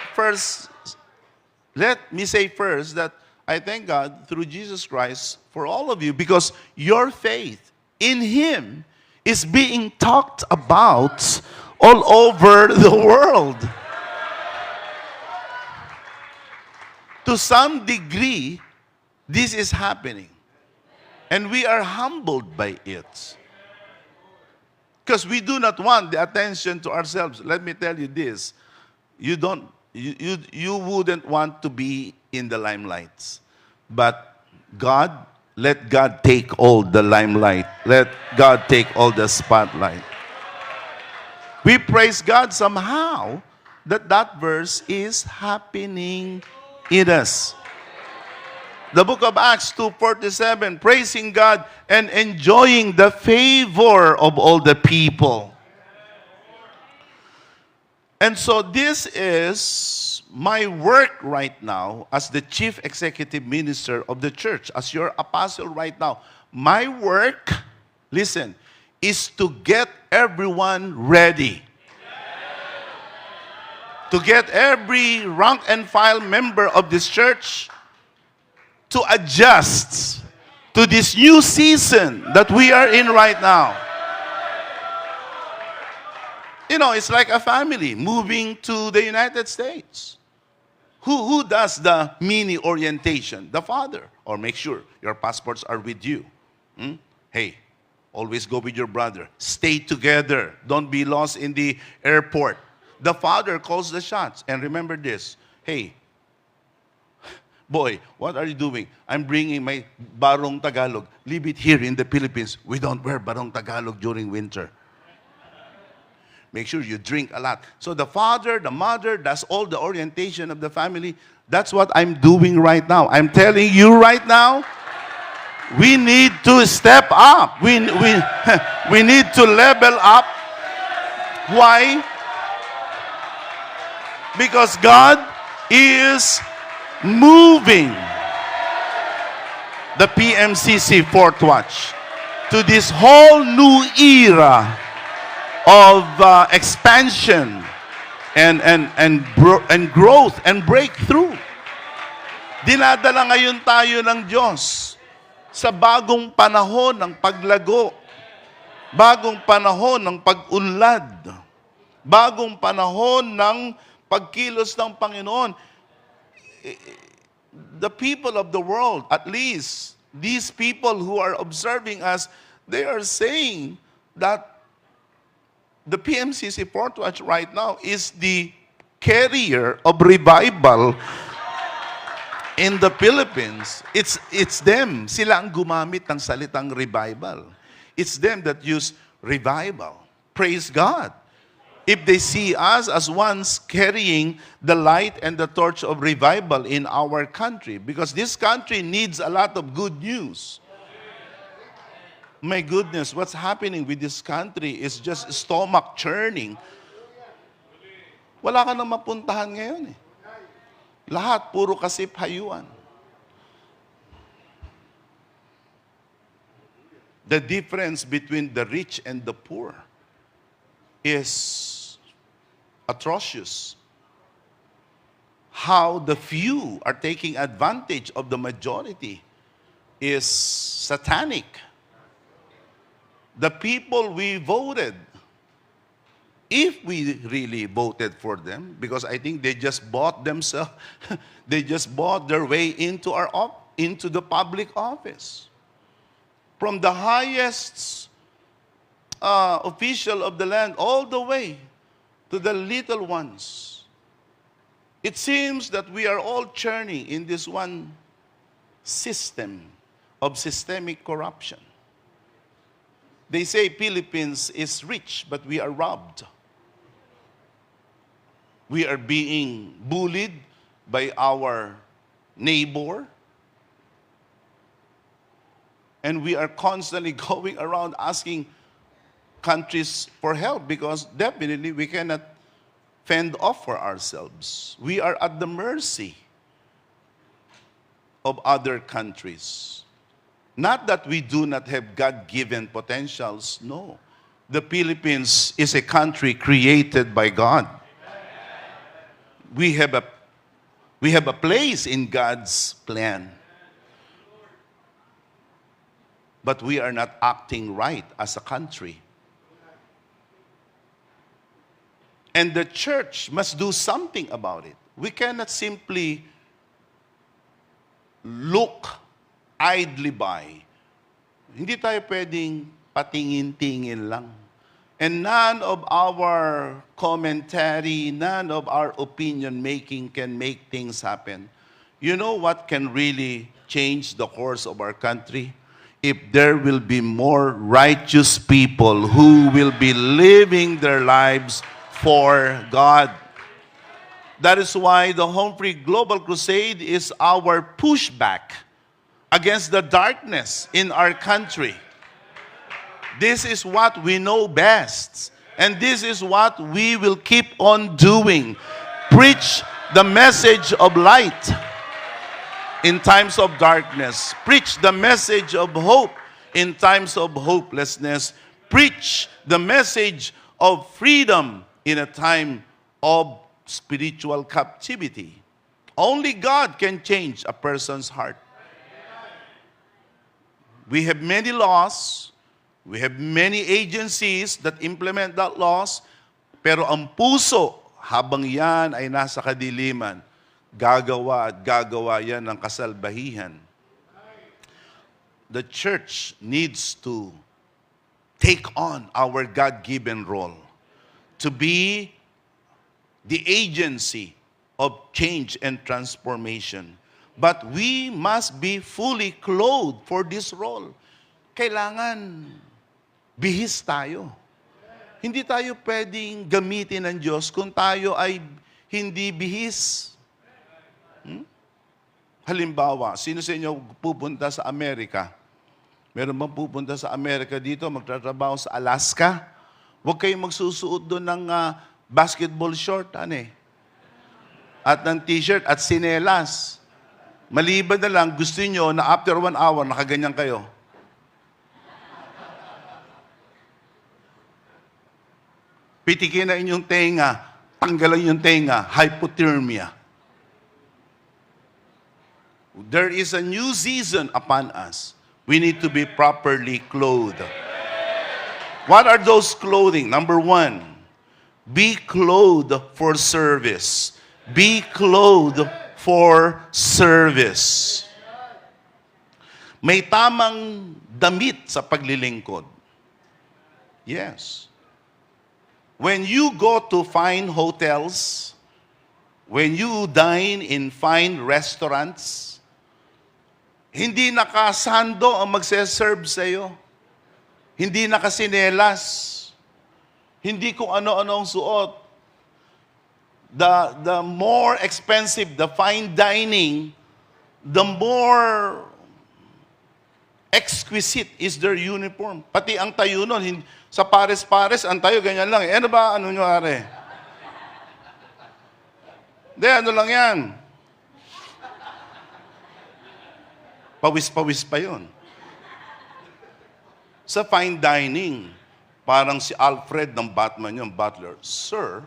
say first that I thank God through Jesus Christ for all of you, because your faith in Him is being talked about all over the world. To some degree, this is happening. And we are humbled by it. Because we do not want the attention to ourselves. Let me tell you this. You wouldn't want to be in the limelight. But let God take all the limelight. Let God take all the spotlight. We praise God somehow that verse is happening in us. The book of Acts 2:47, praising God and enjoying the favor of all the people. And so this is my work right now as the chief executive minister of the church, as your apostle right now. My work, listen, is to get everyone ready. To get every rank and file member of this church to adjust to this new season that we are in right now. You know, it's like a family moving to the United States. Who does the mini orientation? The father. Or make sure your passports are with you. Hey, always go with your brother. Stay together. Don't be lost in the airport. The father calls the shots. And remember this. Hey, boy, what are you doing? I'm bringing my Barong Tagalog. Leave it here in the Philippines. We don't wear Barong Tagalog during winter. Make sure you drink a lot. So the father, the mother, that's all the orientation of the family. That's what I'm doing right now. I'm telling you right now, we need to step up. We need to level up. Why? Because God is moving the PMCC Fourth Watch to this whole new era of expansion and growth and breakthrough. Dinadala ngayon tayo ng Diyos sa bagong panahon ng paglago, bagong panahon ng pag-unlad, bagong panahon ng pagkilos ng Panginoon. The people of the world, at least these people who are observing us, they are saying that the PMCC Fourth Watch right now is the carrier of revival in the Philippines. It's them. Sila ang gumamit ng salitang revival. It's them that use revival. Praise God. If they see us as ones carrying the light and the torch of revival in our country, because this country needs a lot of good news. My goodness, what's happening with this country is just stomach churning. Wala ka nang mapuntahan ngayon eh. Lahat, puro kasip-hayuan. The difference between the rich and the poor is atrocious. How the few are taking advantage of the majority is satanic. The people we voted, if we really voted for them, because I think they just bought themselves, they just bought their way into into the public office. From the highest official of the land all the way to the little ones. It seems that we are all churning in this one system of systemic corruption. They say Philippines is rich, but we are robbed. We are being bullied by our neighbor. And we are constantly going around asking countries for help because definitely we cannot fend off for ourselves. We are at the mercy of other countries. Not that we do not have God-given potentials, no. The Philippines is a country created by God. We have a place in God's plan. But we are not acting right as a country. And the church must do something about it. We cannot simply look idly by. Hindi tayo pwedeng patingin-tingin lang. And none of our commentary, none of our opinion making can make things happen. You know what can really change the course of our country? If there will be more righteous people who will be living their lives for God. That is why the Home Free Global Crusade is our pushback against the darkness in our country. This is what we know best. And this is what we will keep on doing. Preach the message of light in times of darkness. Preach the message of hope in times of hopelessness. Preach the message of freedom in a time of spiritual captivity. Only God can change a person's heart. We have many laws, we have many agencies that implement that laws, pero ang puso, habang yan ay nasa kadiliman, gagawa at gagawa yan ng kasalbahihan. The church needs to take on our God-given role to be the agency of change and transformation. But we must be fully clothed for this role. Kailangan bihis tayo. Hindi tayo pwedeng gamitin ng Diyos kung tayo ay hindi bihis. Halimbawa, sino sa inyo pupunta sa Amerika? Meron bang pupunta sa Amerika dito, magtatrabaho sa Alaska? Huwag kayong magsusuot doon ng basketball short, at ng t-shirt at sinelas. Maliban na lang, gusto niyo na after 1 hour, nakaganyan kayo. Pitikin na inyong tenga, tanggalan yung tenga, hypothermia. There is a new season upon us. We need to be properly clothed. What are those clothing? Number 1, be clothed for service. Be clothed for service. May tamang damit sa paglilingkod. Yes. When you go to fine hotels, when you dine in fine restaurants, hindi nakasando ang magse-serve sa iyo. Hindi nakasinelas. Hindi kung ano-ano ang suot. The more expensive, the fine dining, the more Exquisite is their uniform. Pati ang tayo nun, sa pares-pares, ang tayo ganyan lang. Ano ba, ano nyo are? Hindi, ano lang yan. Pawis-pawis pa yun. Sa fine dining, parang si Alfred ng Batman yung butler, Sir,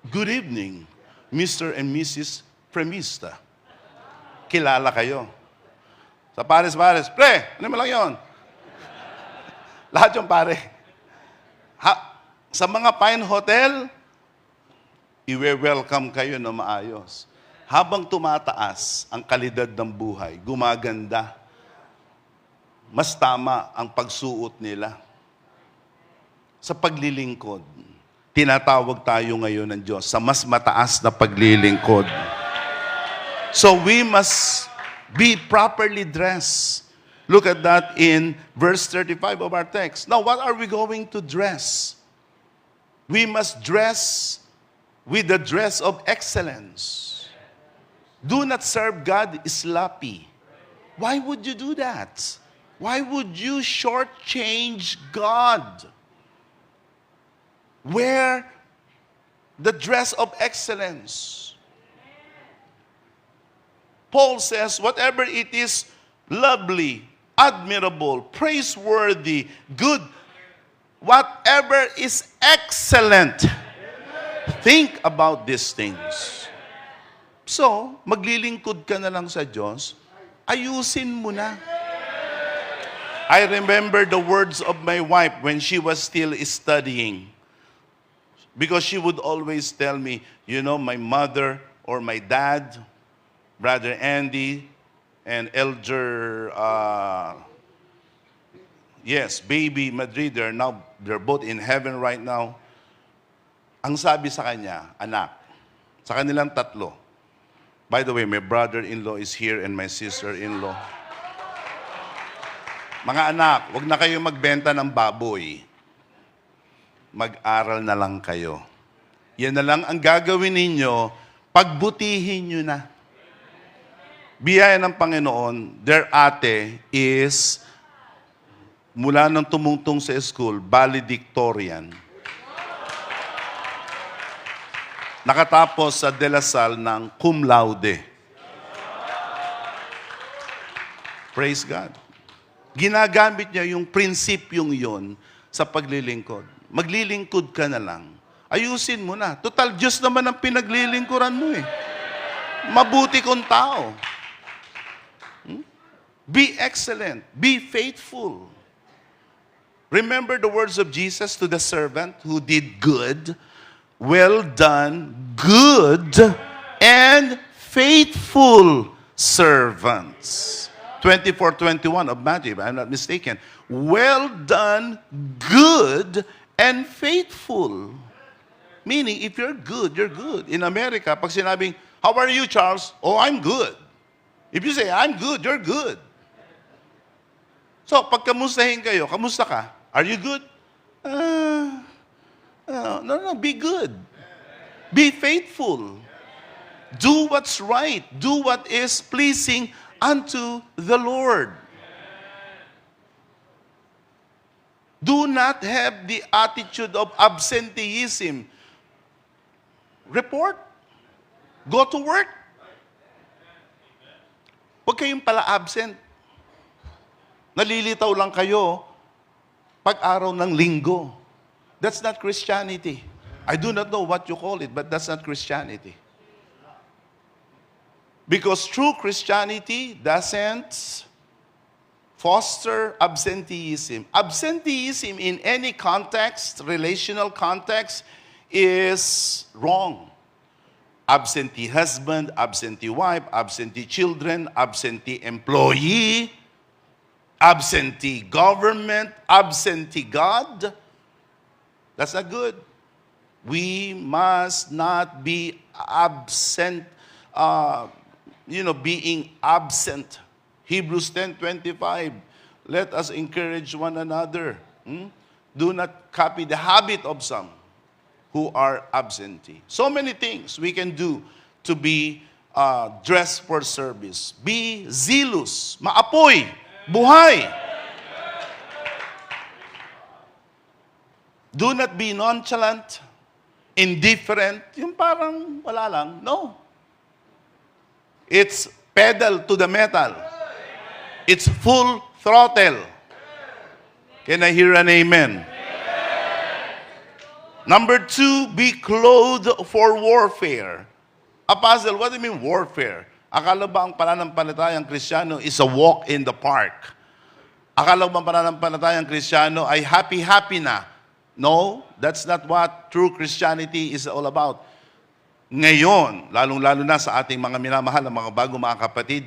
good evening, Mr. and Mrs. Premista. Kilala kayo. Sa pares-pares, pre, ano mo lang yun? Lahat yung pare. Sa mga fine hotel, iwe-welcome kayo na maayos. Habang tumataas ang kalidad ng buhay, gumaganda, mas tama ang pagsuot nila. Sa paglilingkod, tinatawag tayo ngayon ng Diyos sa mas mataas na paglilingkod. So we must be properly dressed. Look at that in verse 35 of our text. Now, what are we going to dress? We must dress with the dress of excellence. Do not serve God sloppy. Why would you do that? Why would you shortchange God? Wear the dress of excellence. Paul says, whatever it is lovely, admirable, praiseworthy, good, whatever is excellent, think about these things. So, maglilingkod ka na lang sa Diyos, ayusin mo na. I remember the words of my wife when she was still studying. Because she would always tell me, you know, my mother or my dad, Brother Andy, and Elder, Baby Madrid, they're both in heaven right now. Ang sabi sa kanya, anak, sa kanilang tatlo, by the way, my brother-in-law is here and my sister-in-law. Mga anak, wag na kayo magbenta ng baboy. Mag-aral na lang kayo. Yan na lang ang gagawin ninyo, pagbutihin nyo na. Biyaya ng Panginoon, their ate is, mula nang tumungtong sa school, valedictorian. Nakatapos sa De La Salle ng cum laude. Praise God. Ginagamit niya yung prinsipyong yon sa paglilingkod. Maglilingkod ka na lang. Ayusin mo na. Total, Diyos naman ang pinaglilingkuran mo eh. Mabuti kong tao. Be excellent. Be faithful. Remember the words of Jesus to the servant who did good. Well done, good and faithful servants. 24:21 of Matthew, if I'm not mistaken. Well done, good and faithful. Meaning, if you're good, you're good. In America, pag sinabing, how are you, Charles? Oh, I'm good. If you say, I'm good, you're good. So, pag kamustahin kayo, kamusta ka? Are you good? No, be good. Be faithful. Do what's right. Do what is pleasing unto the Lord. Do not have the attitude of absenteeism. Report. Go to work. Huwag kayong pala absent. Nalilitaw lang kayo pag araw ng linggo. That's not Christianity. I do not know what you call it, but that's not Christianity. Because true Christianity doesn't foster absenteeism. Absenteeism in any context, relational context, is wrong. Absentee husband, absentee wife, absentee children, absentee employee, absentee government, absentee God. That's not good. We must not be absent, being absent. Hebrews 10:25. Let us encourage one another. Do not copy the habit of some who are absentee. So many things we can do to be dressed for service. Be zealous. Maapoy Buhay. Do not be nonchalant, indifferent, yung parang wala lang. No. It's pedal to the metal. It's full throttle. Can I hear an amen? Number 2, be clothed for warfare. Apostle, what do you mean warfare? Akala ba ang pananampalatayang Kristiyano is a walk in the park? Akala ba ang pananampalatayang Kristiyano ay happy-happy na? No, that's not what true Christianity is all about. Ngayon, lalong-lalo na sa ating mga minamahal, mga bago mga kapatid,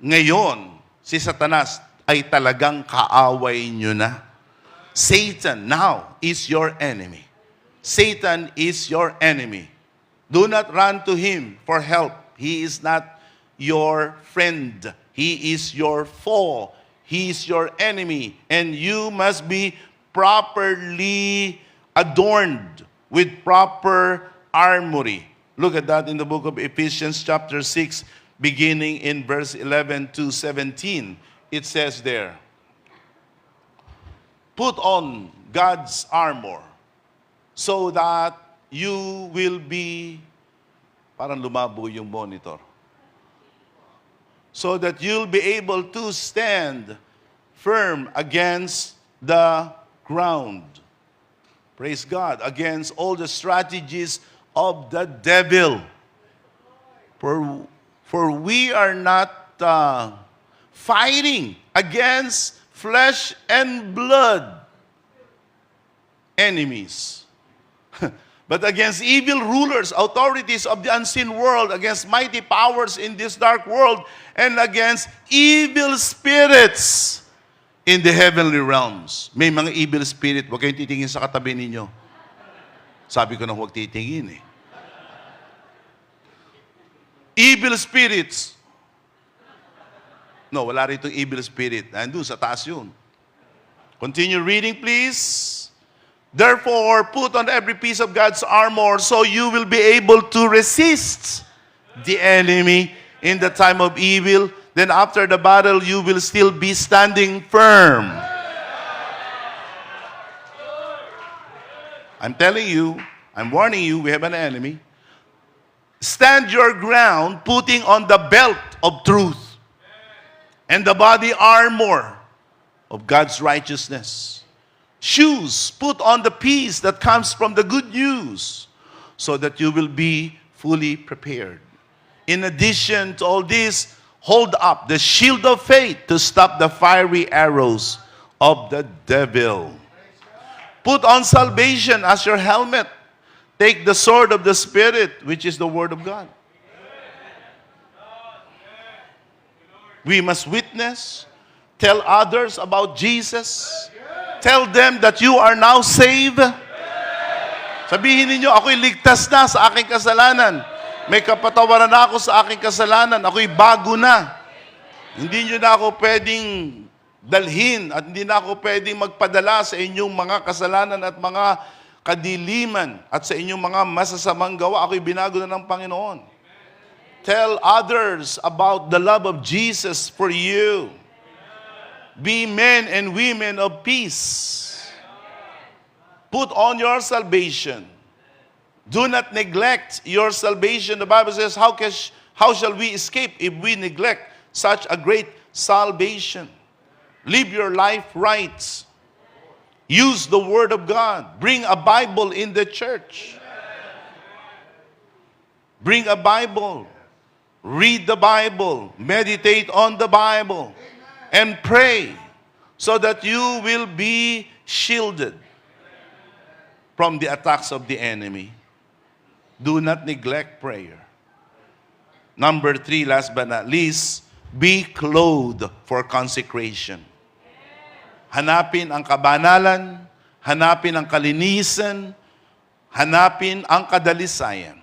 ngayon, si Satanas ay talagang kaaway nyo na. Satan now is your enemy. Satan is your enemy. Do not run to him for help. He is not your friend. He is your foe. He is your enemy. And you must be properly adorned with proper armory. Look at that in the book of Ephesians chapter 6, beginning in verse 11 to 17. It says there, put on God's armor so that you will be, parang lumabo yung monitor, so that you'll be able to stand firm against the ground. Praise God. Against all the strategies of the devil. For we are not fighting against flesh and blood enemies, but against evil rulers, authorities of the unseen world, against mighty powers in this dark world, and against evil spirits in the heavenly realms. May mga evil spirit, huwag kayong titingin sa katabi ninyo. Sabi ko na huwag titingin eh. Evil spirits. No, wala rito evil spirit. Nandun sa taas yun. Continue reading, please. Therefore, put on every piece of God's armor so you will be able to resist the enemy in the time of evil. Then after the battle, you will still be standing firm. I'm telling you, I'm warning you, we have an enemy. Stand your ground, putting on the belt of truth and the body armor of God's righteousness. Shoes, put on the peace that comes from the good news so that you will be fully prepared. In addition to all this, hold up the shield of faith to stop the fiery arrows of the devil. Put on salvation as your helmet. Take the sword of the Spirit, which is the Word of God. We must witness, tell others about Jesus, tell them that you are now saved. Sabihin ninyo, ako'y ligtas na sa aking kasalanan. May kapatawaran na ako sa aking kasalanan. Ako'y bago na. Hindi nyo na ako pwedeng dalhin at hindi na ako pwedeng magpadala sa inyong mga kasalanan at mga kadiliman at sa inyong mga masasamang gawa. Ako'y binago na ng Panginoon. Tell others about the love of Jesus for you. Be men and women of peace. Put on your salvation. Do not neglect your salvation. The Bible says, how shall we escape if we neglect such a great salvation? Live your life right. Use the Word of God. Bring a Bible in the church. Bring a Bible. Read the Bible. Meditate on the Bible. And pray so that you will be shielded from the attacks of the enemy. Do not neglect prayer. Number 3, last but not least, be clothed for consecration. Hanapin ang kabanalan, hanapin ang kalinisan, hanapin ang kadalisayan.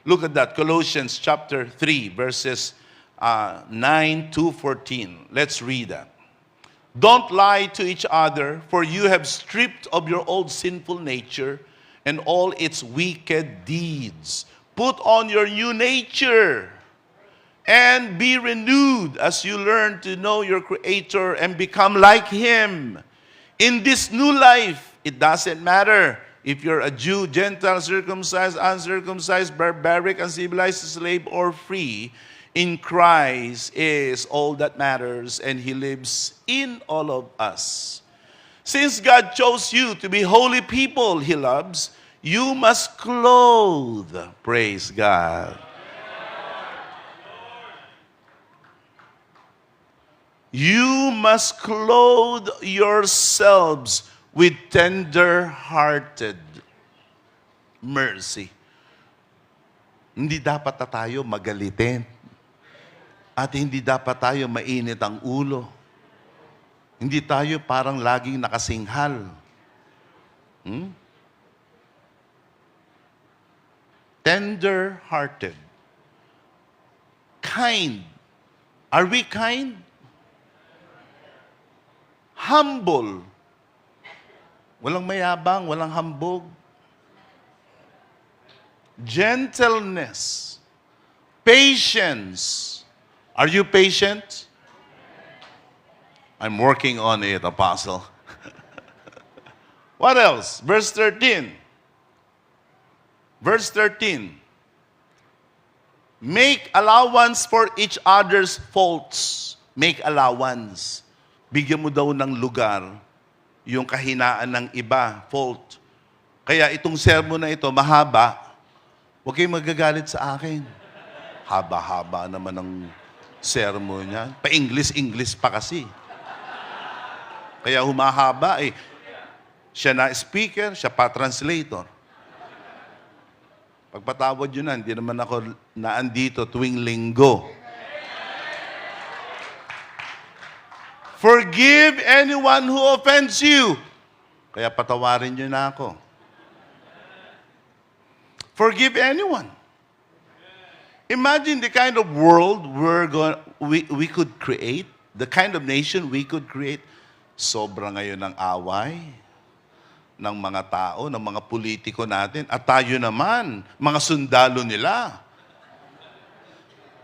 Look at that, Colossians chapter 3, verses 9 to 14. Let's read that. Don't lie to each other, for you have stripped of your old sinful nature and all its wicked deeds. Put on your new nature And be renewed as you learn to know your Creator and become like Him. In this new life, it doesn't matter if you're a Jew, Gentile, circumcised, uncircumcised, barbaric, uncivilized, slave, or free. In Christ is all that matters, and He lives in all of us. Since God chose you to be holy people He loves, you must clothe, praise God. You must clothe yourselves with tender-hearted mercy. Hindi dapat na tayo magalitin. At hindi dapat tayo mainit ang ulo. Hindi tayo parang laging nakasinghal. Tender-hearted. Kind. Are we kind? Humble. Walang mayabang, walang hambog. Gentleness. Patience. Are you patient? I'm working on it, Apostle. What else? Verse 13. Verse 13. Make allowance for each other's faults. Make allowance. Bigyan mo daw ng lugar yung kahinaan ng iba, fault. Kaya itong sermon na ito, mahaba. Huwag kayong magagalit sa akin. Haba-haba naman ng sermon niya. Pa-English pa kasi. Kaya humahaba eh. Siya na speaker, siya pa translator. Pagpatawad yun na, hindi naman ako naandito tuwing linggo. Forgive anyone who offends you. Kaya patawarin niyo na ako. Forgive anyone. Imagine the kind of world we could create, the kind of nation we could create. Sobra ngayon ng away ng mga tao, ng mga politiko natin. At tayo naman, mga sundalo nila.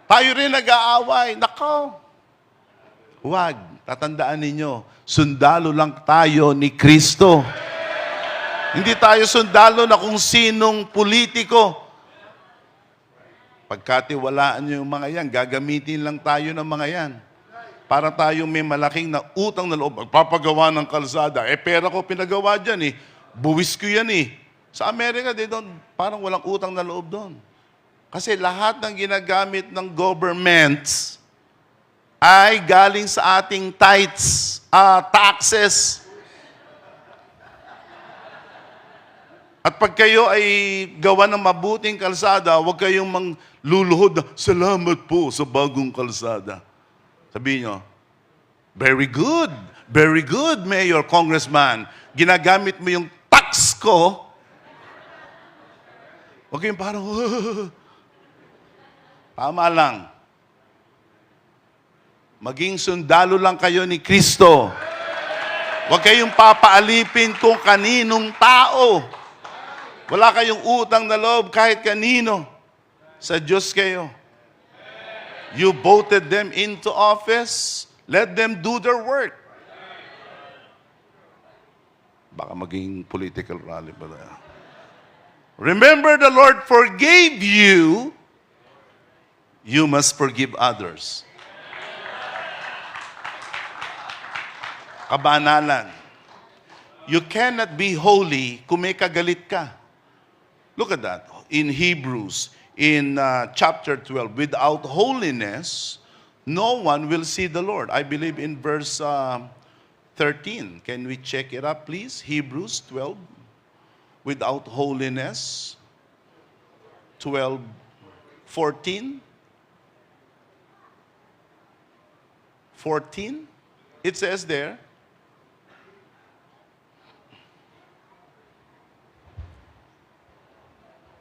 Tayo rin nag-aaway. Nako. Huwag. Tatandaan ninyo, sundalo lang tayo ni Kristo. Hindi tayo sundalo na kung sinong politiko. Pagkatiwalaan nyo yung mga yan, gagamitin lang tayo ng mga yan. Para tayong may malaking na utang na loob, magpapagawa ng kalsada. Pera ko pinagawa dyan eh. Buwis ko yan eh. Sa Amerika, parang walang utang na loob doon. Kasi lahat ng ginagamit ng governments ay galing sa ating tithes, taxes. At pag kayo ay gawa ng mabuting kalsada, huwag kayong mangluluhod, salamat po sa bagong kalsada. Sabihin nyo, very good, Mayor, Congressman. Ginagamit mo yung tax ko. Huwag kayong parang, tama lang. Maging sundalo lang kayo ni Kristo. Huwag kayong papaalipin kung kaninong tao. Wala kayong utang na loob kahit kanino. Sa Diyos kayo. You voted them into office. Let them do their work. Baka maging political rally pa na. Remember, the Lord forgave you. You must forgive others. Kabanalan. You cannot be holy kung may kagalit ka. Look at that. In Hebrews, in chapter 12, without holiness, no one will see the Lord. I believe in verse 13. Can we check it up, please? Hebrews 12. Without holiness. 12, 14. 14. It says there,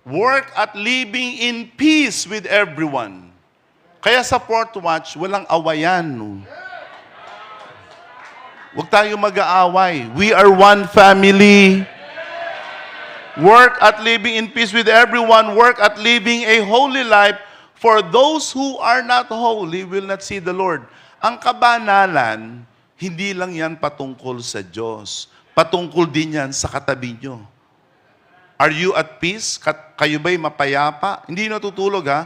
work at living in peace with everyone. Kaya sa Fourth Watch, walang awayan. Huwag tayong mag-aaway. We are one family. Work at living in peace with everyone. Work at living a holy life, For those who are not holy will not see the Lord. Ang kabanalan, hindi lang yan patungkol sa Diyos. Patungkol din yan sa katabi nyo. Are you at peace? Kayo ba'y mapayapa? Hindi natutulog, ha?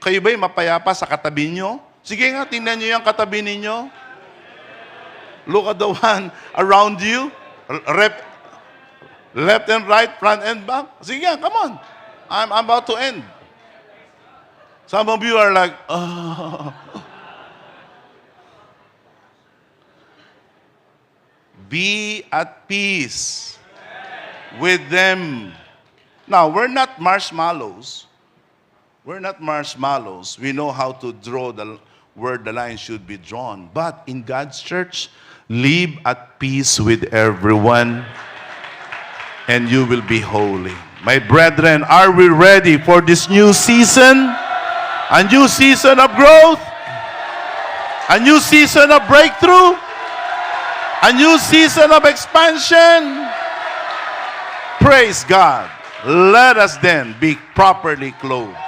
Kayo ba'y mapayapa sa katabi nyo? Sige nga, tingnan nyo yung katabi ninyo. Look at the one around you. Left and right, front and back. Sige nga, come on. I'm about to end. Some of you are like, oh. Be at peace with them. Now, we're not marshmallows. We're not marshmallows. We know how to draw where the line should be drawn. But in God's church, live at peace with everyone, and you will be holy. My brethren, are we ready for this new season? A new season of growth? A new season of breakthrough? A new season of expansion? Praise God. Let us then be properly clothed.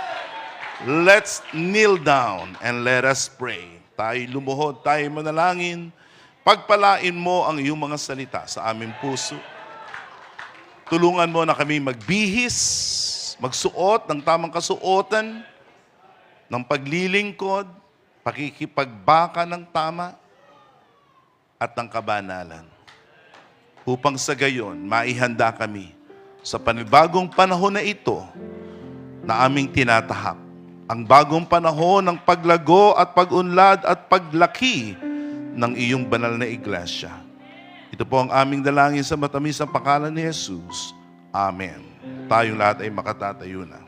Let's kneel down and let us pray. Tayo lumuhod, tayo manalangin. Pagpalain mo ang iyong mga salita sa aming puso. Tulungan mo na kami magbihis, magsuot ng tamang kasuotan, ng paglilingkod, pakikipagbaka ng tama, at ng kabanalan. Upang sa gayon, maihanda kami sa panibagong panahon na ito na aming tinatahak. Ang bagong panahon ng paglago at pagunlad at paglaki ng iyong banal na iglesia. Ito po ang aming dalangin sa matamis na pangalan ni Jesus. Amen. Tayong lahat ay makatatayo na.